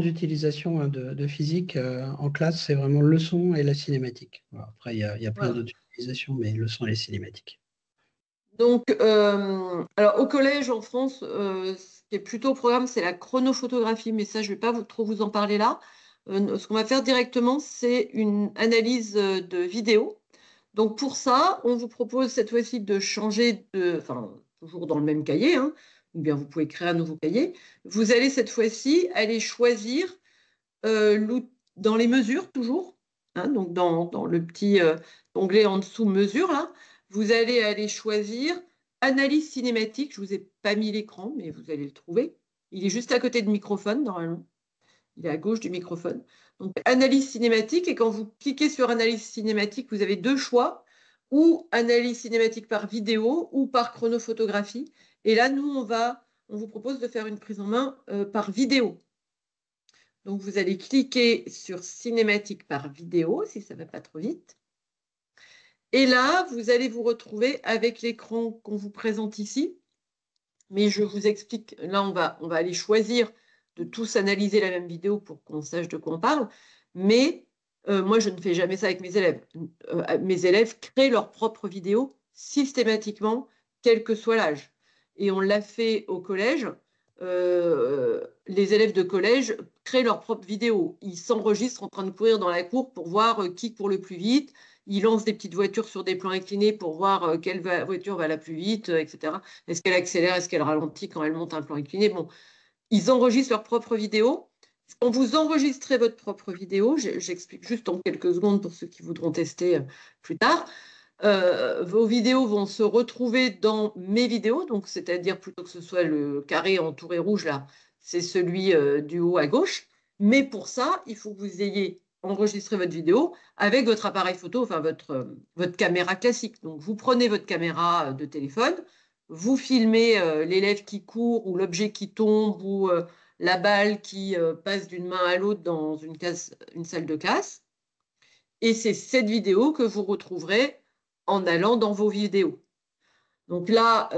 utilisations, hein, de physique en classe, c'est vraiment le son et la cinématique. Après, il y a plein d'autres utilisations, mais le son et les cinématiques. Donc, alors au collège en France, ce qui est plutôt au programme, c'est la chronophotographie, mais ça, je ne vais pas trop vous en parler là. Ce qu'on va faire directement, c'est une analyse de vidéo. Donc pour ça, on vous propose cette fois-ci de changer enfin, toujours dans le même cahier, hein, ou bien vous pouvez créer un nouveau cahier. Vous allez cette fois-ci aller choisir dans les mesures, toujours, hein, donc dans le petit onglet en dessous mesures, là, vous allez aller choisir analyse cinématique. Je ne vous ai pas mis l'écran, mais vous allez le trouver. Il est juste à côté de microphone, normalement. Il est à gauche du microphone. Donc, analyse cinématique, et quand vous cliquez sur analyse cinématique, vous avez deux choix, ou analyse cinématique par vidéo ou par chronophotographie. Et là, nous, on vous propose de faire une prise en main par vidéo. Donc, vous allez cliquer sur cinématique par vidéo, si ça ne va pas trop vite. Et là, vous allez vous retrouver avec l'écran qu'on vous présente ici. Mais je vous explique, là, on va aller choisir de tous analyser la même vidéo pour qu'on sache de quoi on parle. Mais moi, je ne fais jamais ça avec mes élèves. Mes élèves créent leur propre vidéo systématiquement, quel que soit l'âge. Et on l'a fait au collège. Les élèves de collège créent leur propre vidéo. Ils s'enregistrent en train de courir dans la cour pour voir qui court le plus vite. Ils lancent des petites voitures sur des plans inclinés pour voir quelle voiture va la plus vite, etc. Est-ce qu'elle accélère, est-ce qu'elle ralentit quand elle monte un plan incliné? Bon, ils enregistrent leur propre vidéo. Quand vous enregistrez votre propre vidéo, j'explique juste en quelques secondes pour ceux qui voudront tester plus tard, vos vidéos vont se retrouver dans mes vidéos, donc c'est-à-dire plutôt que ce soit le carré entouré rouge là, c'est celui du haut à gauche. Mais pour ça, il faut que vous ayez enregistré votre vidéo avec votre appareil photo, enfin votre caméra classique. Donc vous prenez votre caméra de téléphone, vous filmez l'élève qui court ou l'objet qui tombe ou la balle qui passe d'une main à l'autre dans une salle de classe. Et c'est cette vidéo que vous retrouverez en allant dans vos vidéos. Donc là,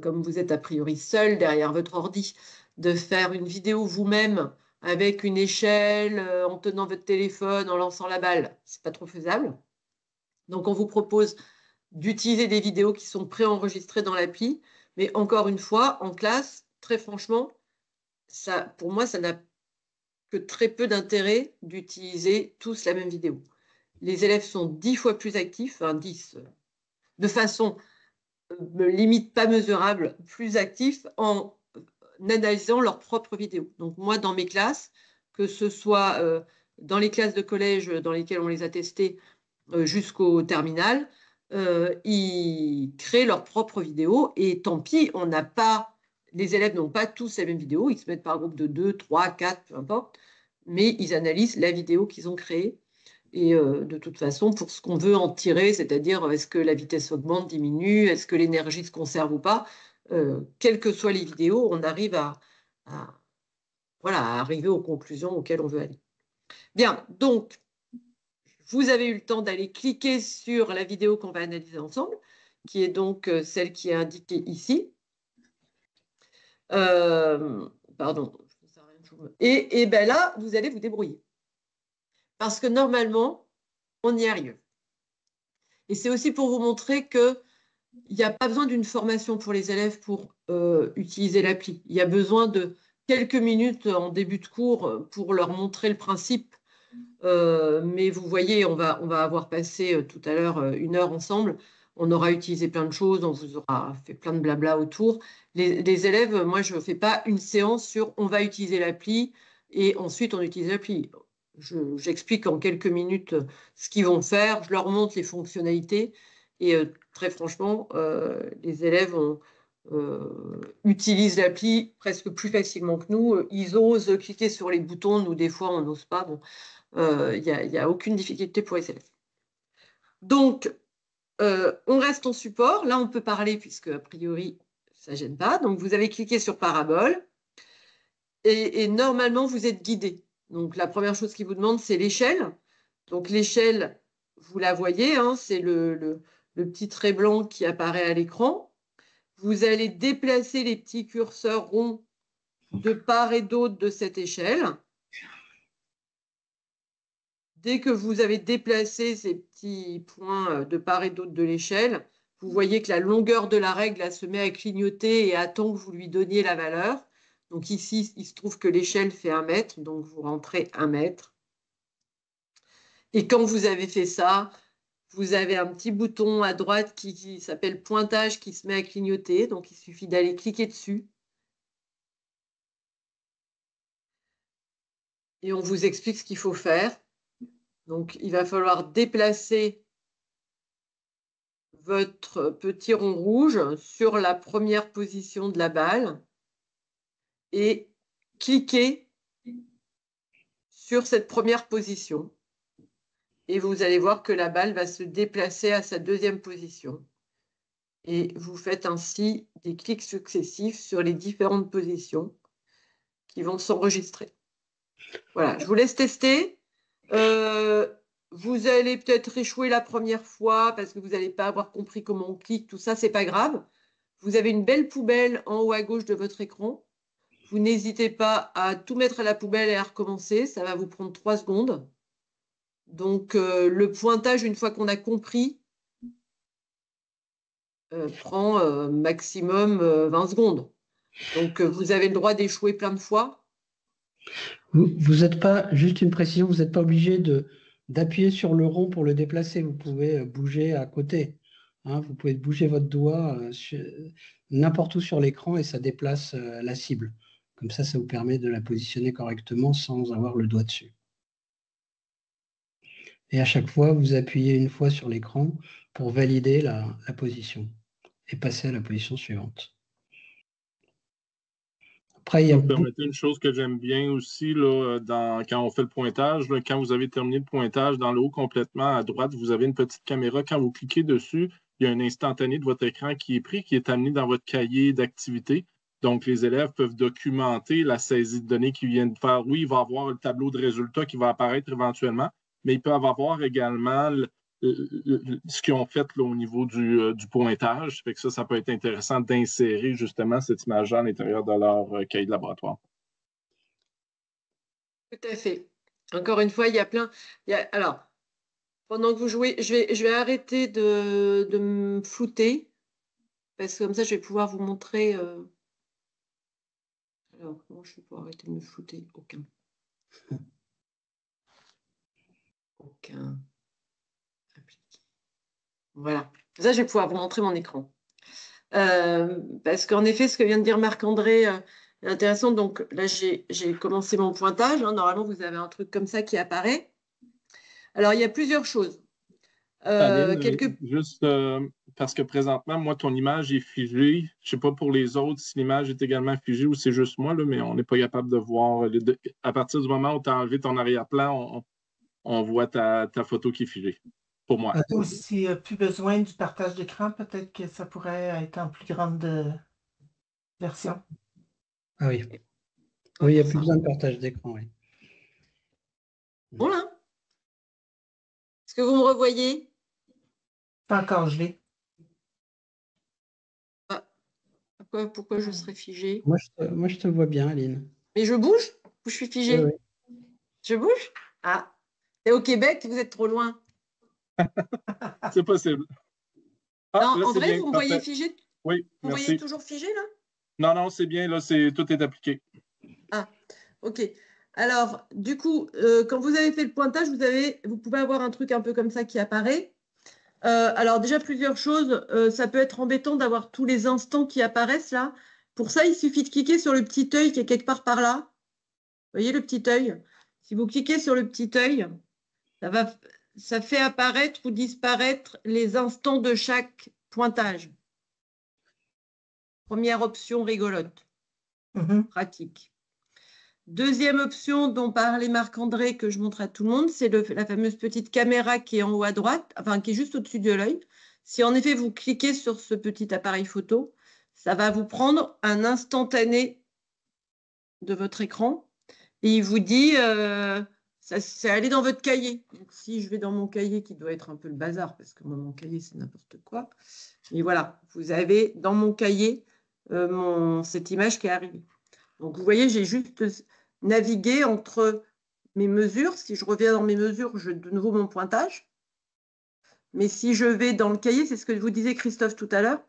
comme vous êtes a priori seul derrière votre ordi, de faire une vidéo vous-même avec une échelle, en tenant votre téléphone, en lançant la balle, c'est pas trop faisable. Donc on vous propose d'utiliser des vidéos qui sont préenregistrées dans l'appli, mais encore une fois, en classe, très franchement, pour moi, ça n'a que très peu d'intérêt d'utiliser tous la même vidéo. Les élèves sont 10 fois plus actifs, enfin 10, de façon limite pas mesurable, plus actifs en analysant leur propre vidéo. Donc moi, dans mes classes, que ce soit dans les classes de collège dans lesquelles on les a testés jusqu'au terminal, ils créent leur propre vidéo, et tant pis, les élèves n'ont pas tous la même vidéo, ils se mettent par groupe de 2, 3, 4, peu importe. mais ils analysent la vidéo qu'ils ont créée. Et de toute façon, pour ce qu'on veut en tirer, c'est-à-dire est-ce que la vitesse augmente, diminue, est-ce que l'énergie se conserve ou pas, quelles que soient les vidéos, on arrive voilà, à arriver aux conclusions auxquelles on veut aller. Bien, donc, vous avez eu le temps d'aller cliquer sur la vidéo qu'on va analyser ensemble, qui est donc celle qui est indiquée ici. Pardon. Et ben là, vous allez vous débrouiller. Parce que normalement, on y arrive. Et c'est aussi pour vous montrer qu'il n'y a pas besoin d'une formation pour les élèves pour utiliser l'appli. Il y a besoin de quelques minutes en début de cours pour leur montrer le principe. Mais vous voyez, on va avoir passé tout à l'heure 1 heure ensemble. On aura utilisé plein de choses, on vous aura fait plein de blabla autour. Les élèves, moi, je ne fais pas une séance sur on va utiliser l'appli et ensuite on utilise l'appli. J'explique en quelques minutes ce qu'ils vont faire, je leur montre les fonctionnalités et très franchement, les élèves utilisent l'appli presque plus facilement que nous. Ils osent cliquer sur les boutons, nous des fois on n'ose pas. Bon, il n'y a aucune difficulté pour les élèves. Donc, on reste en support. Là, on peut parler puisque a priori, ça ne gêne pas. Donc, vous avez cliqué sur parabole et normalement, vous êtes guidé. Donc, la première chose qu'il vous demande, c'est l'échelle. Donc, l'échelle, vous la voyez, hein, c'est le petit trait blanc qui apparaît à l'écran. Vous allez déplacer les petits curseurs ronds de part et d'autre de cette échelle. Dès que vous avez déplacé ces petits points de part et d'autre de l'échelle, vous voyez que la longueur de la règle là, se met à clignoter et attend que vous lui donniez la valeur. Donc ici, il se trouve que l'échelle fait 1 mètre, donc vous rentrez 1 mètre. Et quand vous avez fait ça, vous avez un petit bouton à droite qui s'appelle pointage qui se met à clignoter. Donc il suffit d'aller cliquer dessus. Et on vous explique ce qu'il faut faire. Donc, il va falloir déplacer votre petit rond rouge sur la première position de la balle et cliquer sur cette première position. Et vous allez voir que la balle va se déplacer à sa deuxième position. Et vous faites ainsi des clics successifs sur les différentes positions qui vont s'enregistrer. Voilà, je vous laisse tester. Vous allez peut-être échouer la première fois parce que vous n'allez pas avoir compris comment on clique, tout ça, c'est pas grave. Vous avez une belle poubelle en haut à gauche de votre écran. Vous n'hésitez pas à tout mettre à la poubelle et à recommencer. Ça va vous prendre 3 secondes. Donc, le pointage, une fois qu'on a compris, prend maximum 20 secondes. Donc, vous avez le droit d'échouer plein de fois. Vous n'êtes pas, juste une précision, vous n'êtes pas obligé d'appuyer sur le rond pour le déplacer. Vous pouvez bouger à côté. Hein, vous pouvez bouger votre doigt n'importe où sur l'écran et ça déplace la cible. Comme ça vous permet de la positionner correctement sans avoir le doigt dessus. Et à chaque fois, vous appuyez une fois sur l'écran pour valider la position et passer à la position suivante. Après, il y a... Vous me permettez une chose que j'aime bien aussi là, quand on fait le pointage. Là, quand vous avez terminé le pointage, dans le haut complètement à droite, vous avez une petite caméra. Quand vous cliquez dessus, il y a un instantané de votre écran qui est pris, qui est amené dans votre cahier d'activité. Donc, les élèves peuvent documenter la saisie de données qu'ils viennent de faire. Oui, il va y avoir le tableau de résultats qui va apparaître éventuellement, mais ils peuvent avoir également ce qu'ils ont fait là, au niveau du pointage. Fait que ça peut être intéressant d'insérer justement cette image-là à l'intérieur de leur cahier de laboratoire. Tout à fait. Encore une fois, il y a plein... Alors, pendant que vous jouez, je vais arrêter de me flouter, parce que comme ça, je vais pouvoir vous montrer... Alors, comment je fais pour arrêter de me flouter? Aucun. Voilà. Ça, je vais pouvoir vous montrer mon écran. Parce qu'en effet, ce que vient de dire Marc-André est intéressant. Donc là, j'ai commencé mon pointage. Hein. Normalement, vous avez un truc comme ça qui apparaît. Alors, il y a plusieurs choses. Aline, juste parce que présentement, moi, ton image est figée. Je ne sais pas pour les autres si l'image est également figée ou c'est juste moi, là, mais on n'est pas capable de voir. À partir du moment où tu as enlevé ton arrière-plan, on voit ta photo qui est figée. Pour moi. Ou s'il n'y a plus besoin du partage d'écran, peut-être que ça pourrait être en plus grande version. Ah oui. Oui, il n'y a plus besoin de partage d'écran, oui. Voilà. Est-ce que vous me revoyez? Pas encore gelé. Pourquoi je serais figée? Moi, je te vois bien, Aline. Mais je bouge ou je suis figée? Oui. Je bouge? Ah, et au Québec, vous êtes trop loin. C'est possible. Ah, Non, là, en c'est vrai, bien. vous me Parfait. voyez figée? Oui, Vous merci. voyez toujours figée, là? Non, c'est bien. Là, tout est appliqué. Ah, ok. Alors, du coup, quand vous avez fait le pointage, vous pouvez avoir un truc un peu comme ça qui apparaît. Alors, déjà, plusieurs choses. Ça peut être embêtant d'avoir tous les instants qui apparaissent là. Pour ça, il suffit de cliquer sur le petit œil qui est quelque part par là. Vous voyez le petit œil? Si vous cliquez sur le petit œil, ça fait apparaître ou disparaître les instants de chaque pointage. Première option rigolote, pratique. Deuxième option dont parlait Marc-André, que je montre à tout le monde, c'est la fameuse petite caméra qui est en haut à droite, enfin qui est juste au-dessus de l'œil. Si en effet vous cliquez sur ce petit appareil photo, ça va vous prendre un instantané de votre écran et il vous dit c'est aller dans votre cahier. Donc, si je vais dans mon cahier qui doit être un peu le bazar parce que moi mon cahier c'est n'importe quoi, et voilà, vous avez dans mon cahier cette image qui est arrivée. Donc vous voyez, j'ai juste navigué entre mes mesures. Si je reviens dans mes mesures, j'ai de nouveau mon pointage. Mais si je vais dans le cahier, c'est ce que vous disiez Christophe tout à l'heure,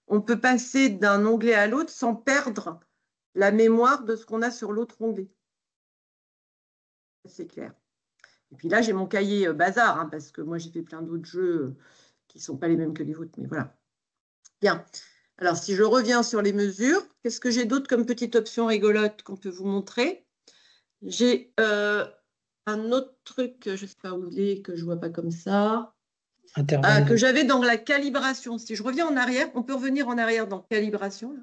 on peut passer d'un onglet à l'autre sans perdre la mémoire de ce qu'on a sur l'autre onglet. C'est clair. Et puis là, j'ai mon cahier bazar, hein, parce que moi, j'ai fait plein d'autres jeux qui ne sont pas les mêmes que les vôtres. Mais voilà. Bien. Alors, si je reviens sur les mesures, qu'est-ce que j'ai d'autre comme petite option rigolote qu'on peut vous montrer? J'ai un autre truc, je ne sais pas où il est, que je ne vois pas comme ça. Que j'avais dans la calibration. Si je reviens en arrière, on peut revenir en arrière dans calibration. Là.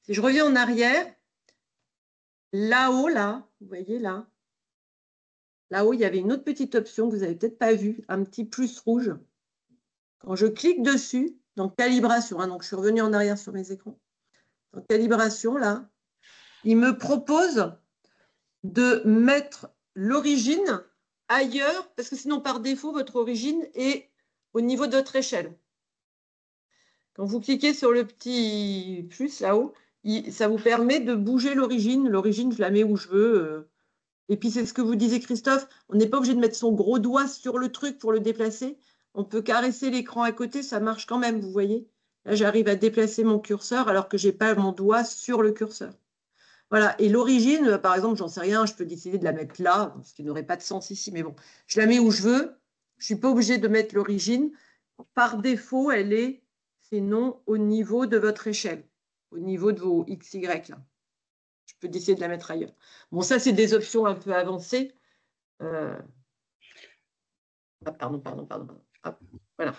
Si je reviens en arrière, là-haut, là, vous voyez là, là-haut, il y avait une autre petite option que vous n'avez peut-être pas vue, un petit plus rouge. Quand je clique dessus, dans calibration, hein, donc je suis revenue en arrière sur mes écrans, dans calibration, là, il me propose de mettre l'origine ailleurs, parce que sinon, par défaut, votre origine est au niveau de votre échelle. Quand vous cliquez sur le petit plus là-haut, ça vous permet de bouger l'origine. L'origine, je la mets où je veux. Et puis, c'est ce que vous disiez, Christophe, on n'est pas obligé de mettre son gros doigt sur le truc pour le déplacer. On peut caresser l'écran à côté, ça marche quand même, vous voyez. Là, j'arrive à déplacer mon curseur alors que je n'ai pas mon doigt sur le curseur. Voilà, et l'origine, par exemple, j'en sais rien, je peux décider de la mettre là, ce qui n'aurait pas de sens ici, mais bon, je la mets où je veux, je ne suis pas obligée de mettre l'origine. Par défaut, elle est, sinon, au niveau de votre échelle, au niveau de vos XY, là. Je peux décider de la mettre ailleurs. Bon, ça, c'est des options un peu avancées. Pardon. Hop, voilà.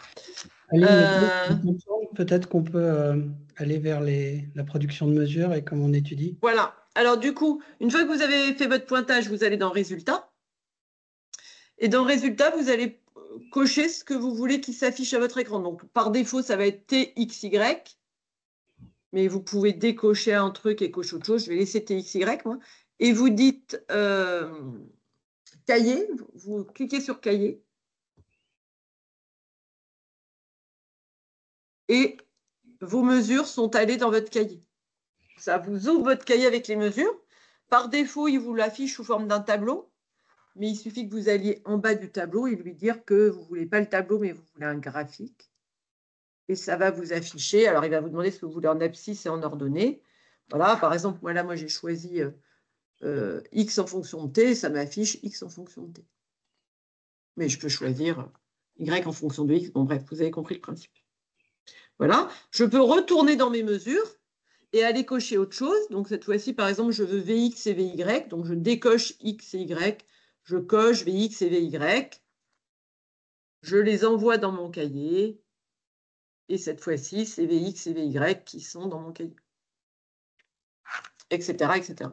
Peut-être qu'on peut aller vers la production de mesures et comment on étudie. Voilà. Alors, du coup, une fois que vous avez fait votre pointage, vous allez dans Résultats. Et dans Résultats, vous allez cocher ce que vous voulez qui s'affiche à votre écran. Donc, par défaut, ça va être TXY. Mais vous pouvez décocher un truc et cocher autre chose. Je vais laisser TXY, moi. Et vous dites cahier. Vous cliquez sur cahier. Et vos mesures sont allées dans votre cahier. Ça vous ouvre votre cahier avec les mesures. Par défaut, il vous l'affiche sous forme d'un tableau. Mais il suffit que vous alliez en bas du tableau et lui dire que vous ne voulez pas le tableau, mais vous voulez un graphique. Et ça va vous afficher. Alors, il va vous demander ce que vous voulez en abscisse et en ordonnée. Voilà, par exemple, moi, j'ai choisi X en fonction de T. Ça m'affiche X en fonction de T. Mais je peux choisir Y en fonction de X. Bon, bref, vous avez compris le principe. Voilà. Je peux retourner dans mes mesures et aller cocher autre chose. Donc, cette fois-ci, par exemple, je veux VX et VY. Donc, je décoche X et Y. Je coche VX et VY. Je les envoie dans mon cahier. Et cette fois-ci, c'est Vx et Vy qui sont dans mon cahier. Etc. etc.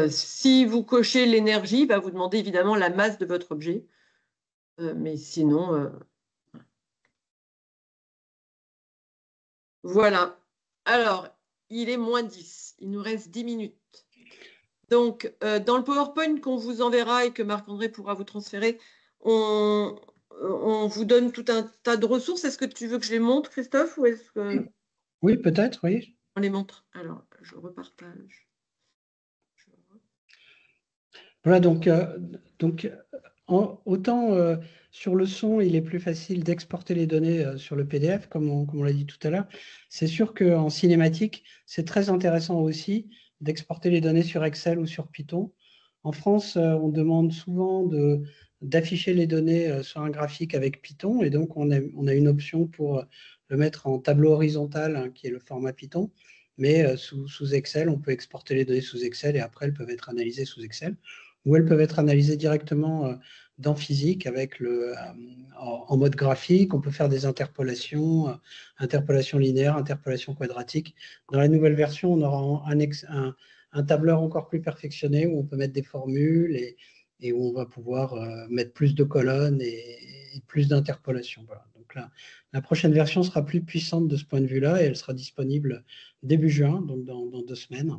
Si vous cochez l'énergie, vous demandez évidemment la masse de votre objet. Mais sinon, voilà. Alors, il est -10. Il nous reste 10 minutes. Donc, dans le PowerPoint qu'on vous enverra et que Marc-André pourra vous transférer, on vous donne tout un tas de ressources. Est-ce que tu veux que je les montre, Christophe, ou est-ce que... Oui, peut-être, oui. On les montre. Alors, je repartage. Voilà, donc autant sur le son, il est plus facile d'exporter les données sur le PDF, comme on l'a dit tout à l'heure. C'est sûr qu'en cinématique, c'est très intéressant aussi d'exporter les données sur Excel ou sur Python. En France, on demande souvent d'afficher les données sur un graphique avec Python, et donc on a une option pour le mettre en tableau horizontal, hein, qui est le format Python. Mais sous Excel, on peut exporter les données sous Excel et après, elles peuvent être analysées sous Excel, ou elles peuvent être analysées directement dans Physique avec en mode graphique. On peut faire des interpolations, interpolation linéaire, interpolation quadratique. Dans la nouvelle version, on aura un tableur encore plus perfectionné où on peut mettre des formules et où on va pouvoir mettre plus de colonnes et plus d'interpolations. Voilà. Donc la prochaine version sera plus puissante de ce point de vue-là et elle sera disponible début juin, donc dans 2 semaines.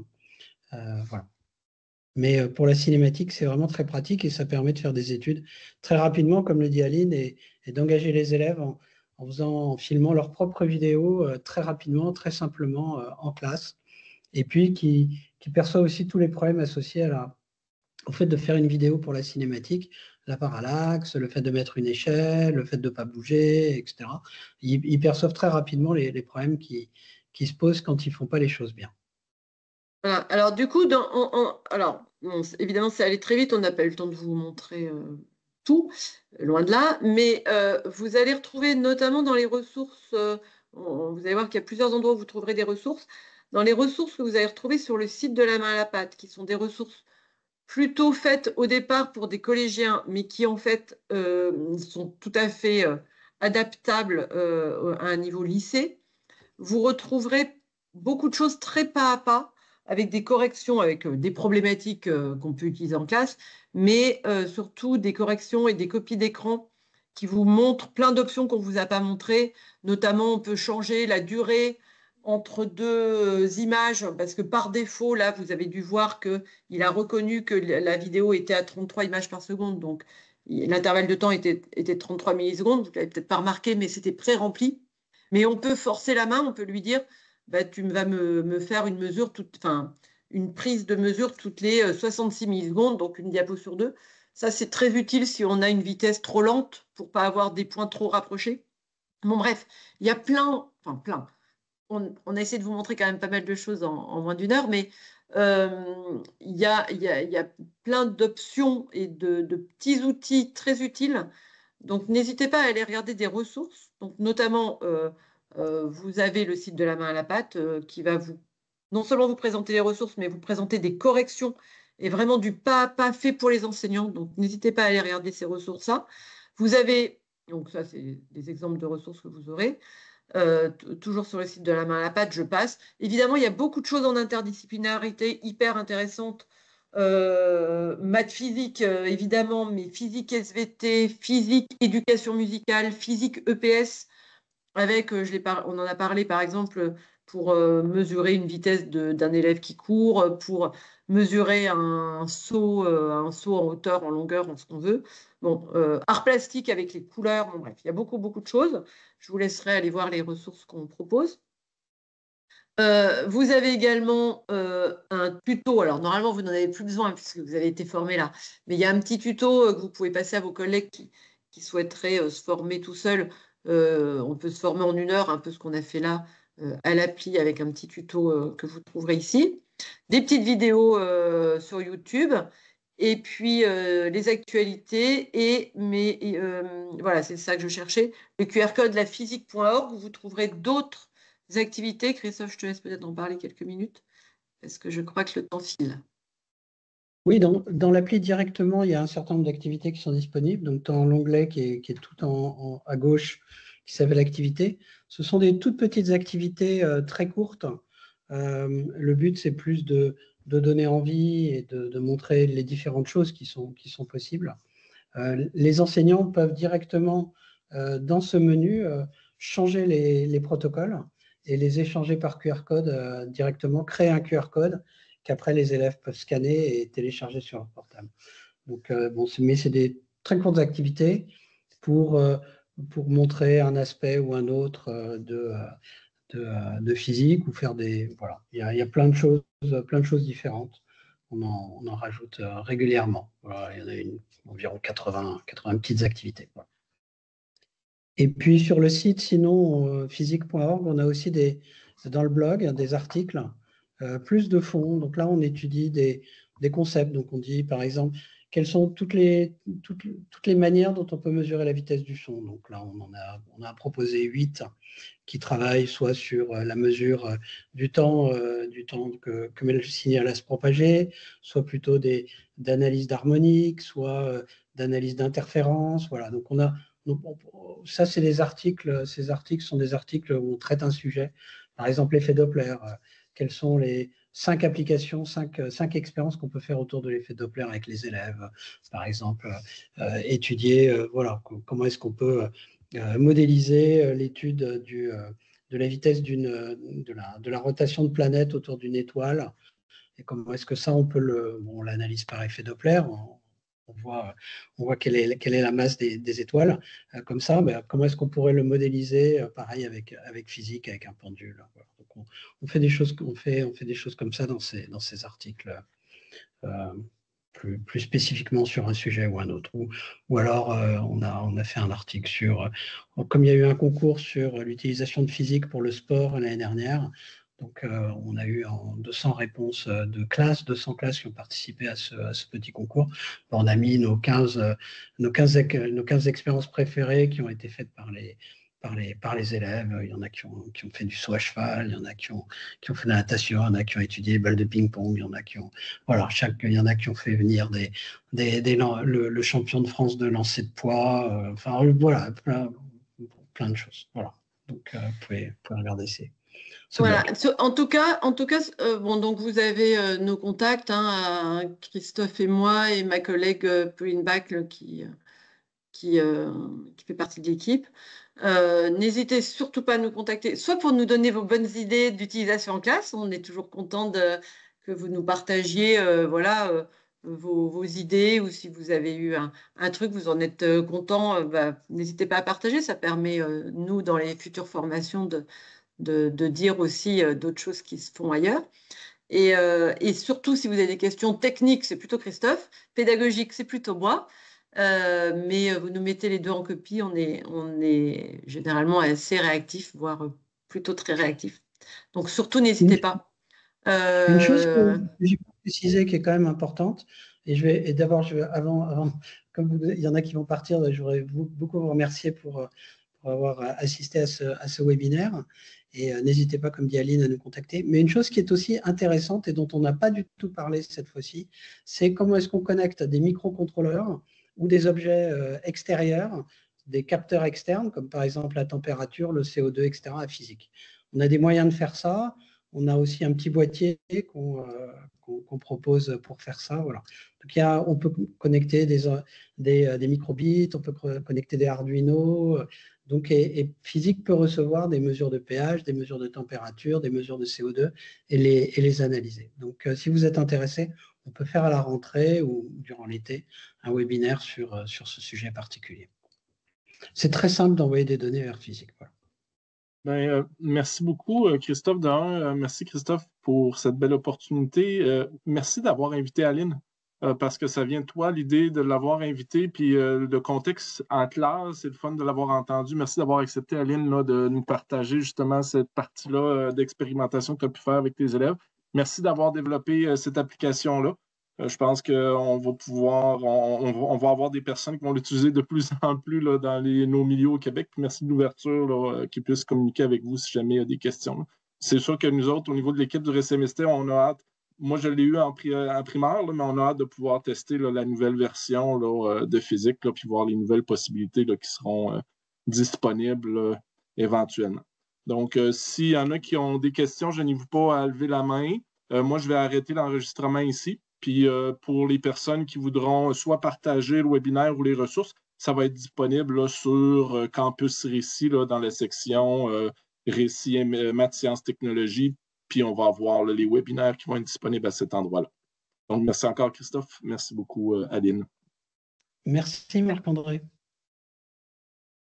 Voilà. Mais pour la cinématique, c'est vraiment très pratique et ça permet de faire des études très rapidement, comme le dit Aline, et d'engager les élèves en filmant leurs propres vidéos très rapidement, très simplement en classe. Et puis qui perçoit aussi tous les problèmes associés au fait de faire une vidéo pour la cinématique, la parallaxe, le fait de mettre une échelle, le fait de ne pas bouger, etc. Ils perçoivent très rapidement les problèmes qui se posent quand ils ne font pas les choses bien. Voilà. Alors, du coup, alors, bon, évidemment, c'est allé très vite. On n'a pas eu le temps de vous montrer tout, loin de là. Mais vous allez retrouver, notamment dans les ressources, vous allez voir qu'il y a plusieurs endroits où vous trouverez des ressources. Dans les ressources que vous allez retrouver sur le site de La Main à la Pâte, qui sont des ressources plutôt faites au départ pour des collégiens, mais qui, en fait, sont tout à fait adaptables à un niveau lycée, vous retrouverez beaucoup de choses très pas à pas, avec des corrections, avec des problématiques qu'on peut utiliser en classe, mais surtout des corrections et des copies d'écran qui vous montrent plein d'options qu'on ne vous a pas montrées. Notamment, on peut changer la durée entre 2 images, parce que par défaut, là, vous avez dû voir qu'il a reconnu que la vidéo était à 33 images par seconde, donc l'intervalle de temps était 33 millisecondes. Vous ne l'avez peut-être pas remarqué, mais c'était pré-rempli. Mais on peut forcer la main, on peut lui dire tu vas me faire une mesure, une prise de mesure toutes les 66 millisecondes, donc une diapo sur 2. Ça, c'est très utile si on a une vitesse trop lente pour ne pas avoir des points trop rapprochés. Bon, bref, il y a plein. On a essayé de vous montrer quand même pas mal de choses en moins d'1 heure, mais il y a plein d'options et de petits outils très utiles. Donc, n'hésitez pas à aller regarder des ressources. Donc, notamment, vous avez le site de La Main à la Pâte qui va non seulement vous présenter les ressources, mais vous présenter des corrections et vraiment du pas à pas fait pour les enseignants. Donc, n'hésitez pas à aller regarder ces ressources-là. Vous avez, donc ça, c'est des exemples de ressources que vous aurez. Toujours sur le site de La Main à la Pâte, je passe. Évidemment, il y a beaucoup de choses en interdisciplinarité hyper intéressantes. Maths physique, évidemment, mais physique SVT, physique éducation musicale, physique EPS, avec, on en a parlé par exemple, pour mesurer une vitesse d'un élève qui court, pour mesurer un saut en hauteur, en longueur, en ce qu'on veut. Bon, art plastique avec les couleurs, bon, bref, il y a beaucoup, beaucoup de choses. Je vous laisserai aller voir les ressources qu'on propose. Vous avez également un tuto. Alors, normalement, vous n'en avez plus besoin puisque vous avez été formé là. Mais il y a un petit tuto que vous pouvez passer à vos collègues qui souhaiteraient se former tout seuls. On peut se former en 1 heure, un peu ce qu'on a fait là à l'appli avec un petit tuto que vous trouverez ici. Des petites vidéos sur YouTube. Et puis, les actualités. Voilà, c'est ça que je cherchais. Le QR code laphysique.org où vous trouverez d'autres activités. Christophe, je te laisse peut-être en parler quelques minutes, parce que je crois que le temps file. Oui, dans l'appli directement, il y a un certain nombre d'activités qui sont disponibles. Donc, dans l'onglet qui est tout à gauche, qui s'appelle Activité. Ce sont des toutes petites activités très courtes. Le but, c'est plus de donner envie et de montrer les différentes choses qui sont possibles. Les enseignants peuvent directement, dans ce menu, changer les protocoles et les échanger par QR code directement, créer un QR code qu'après les élèves peuvent scanner et télécharger sur leur portable. Donc, mais c'est des très courtes activités pour montrer un aspect ou un autre de physique ou faire des... Voilà, il y a plein de choses différentes. On en rajoute régulièrement. Voilà, il y en a environ 80 petites activités. Voilà. Et puis sur le site, sinon, physique.org, on a aussi dans le blog des articles, plus de fond. Donc là, on étudie des concepts. Donc on dit, par exemple, quelles sont toutes les manières dont on peut mesurer la vitesse du son. Donc là, on a proposé 8 qui travaillent soit sur la mesure du temps que met le signal à se propager, soit plutôt d'analyse d'harmonique, soit d'analyse d'interférence. Voilà. Donc ça, c'est des articles. Ces articles sont des articles où on traite un sujet. Par exemple, l'effet Doppler. Quelles sont les 5 applications, 5 expériences qu'on peut faire autour de l'effet Doppler avec les élèves. Par exemple, étudier comment est-ce qu'on peut modéliser l'étude de la vitesse de la rotation de planète autour d'une étoile. Et comment est-ce que ça, on l'analyse par effet Doppler. On voit quelle est la masse des étoiles. Comme ça, comment est-ce qu'on pourrait le modéliser, pareil avec physique, avec un pendule. Voilà. Donc on fait des choses comme ça dans ces articles, plus spécifiquement sur un sujet ou un autre. Ou alors, on a fait un article sur, comme il y a eu un concours sur l'utilisation de physique pour le sport l'année dernière, donc on a eu 200 réponses de classe, 200 classes qui ont participé à ce petit concours. On a mis nos 15 expériences préférées qui ont été faites par les élèves. Il y en a qui ont fait du saut à cheval, il y en a qui ont fait de la natation, il y en a qui ont étudié les balles de ping-pong, il y en a qui ont fait venir le champion de France de lancer de poids, voilà, plein de choses. Voilà. Donc vous pouvez regarder voilà. En tout cas, bon, donc vous avez nos contacts, hein, Christophe et moi et ma collègue Pauline Baccle qui fait partie de l'équipe. N'hésitez surtout pas à nous contacter, soit pour nous donner vos bonnes idées d'utilisation en classe. On est toujours content que vous nous partagiez vos idées, ou si vous avez eu un truc, vous en êtes content, n'hésitez pas à partager. Ça permet, nous, dans les futures formations, de dire aussi d'autres choses qui se font ailleurs. Et surtout, si vous avez des questions techniques, c'est plutôt Christophe. Pédagogiques, c'est plutôt moi. Mais vous nous mettez les deux en copie, on est généralement assez réactif, voire plutôt très réactif. Donc surtout, n'hésitez pas. Une chose que j'ai précisé qui est quand même importante, et d'abord, avant, comme il y en a qui vont partir, je voudrais beaucoup vous remercier pour avoir assisté à ce webinaire. Et n'hésitez pas, comme dit Aline, à nous contacter. Mais une chose qui est aussi intéressante et dont on n'a pas du tout parlé cette fois-ci, c'est comment est-ce qu'on connecte des microcontrôleurs ou des objets extérieurs, des capteurs externes, comme par exemple la température, le CO2, etc., à physique. On a des moyens de faire ça. On a aussi un petit boîtier qu'on propose pour faire ça. Voilà. Donc on peut connecter des microbits, on peut connecter des Arduino. Donc, et physique peut recevoir des mesures de pH, des mesures de température, des mesures de CO2 et les analyser. Donc, si vous êtes intéressé, on peut faire à la rentrée ou durant l'été un webinaire sur ce sujet particulier. C'est très simple d'envoyer des données vers physique. Voilà. Merci beaucoup, Christophe. Merci, Christophe, pour cette belle opportunité. Merci d'avoir invité Aline, parce que ça vient de toi, l'idée de l'avoir invité, puis le contexte en classe, c'est le fun de l'avoir entendu. Merci d'avoir accepté, Aline, là, de nous partager justement cette partie-là d'expérimentation que tu as pu faire avec tes élèves. Merci d'avoir développé cette application-là. Je pense qu'on va pouvoir, on va avoir des personnes qui vont l'utiliser de plus en plus là, dans nos milieux au Québec. Puis merci de l'ouverture, qu'ils puissent communiquer avec vous si jamais il y a des questions. C'est sûr que nous autres, au niveau de l'équipe du RCMST, on a hâte. Moi, je l'ai eu en primaire, là, mais on a hâte de pouvoir tester là, la nouvelle version là, de physique, là, puis voir les nouvelles possibilités là, qui seront disponible éventuellement. Donc, s'il y en a qui ont des questions, je n'hésitez pas à lever la main. Moi, je vais arrêter l'enregistrement ici. Puis, pour les personnes qui voudront soit partager le webinaire ou les ressources, ça va être disponible là, sur Campus Récit, là, dans la section Récit, maths, sciences, technologies. Puis, on va avoir là, les webinaires qui vont être disponibles à cet endroit-là. Donc, merci encore, Christophe. Merci beaucoup, Aline. Merci, Marc-André.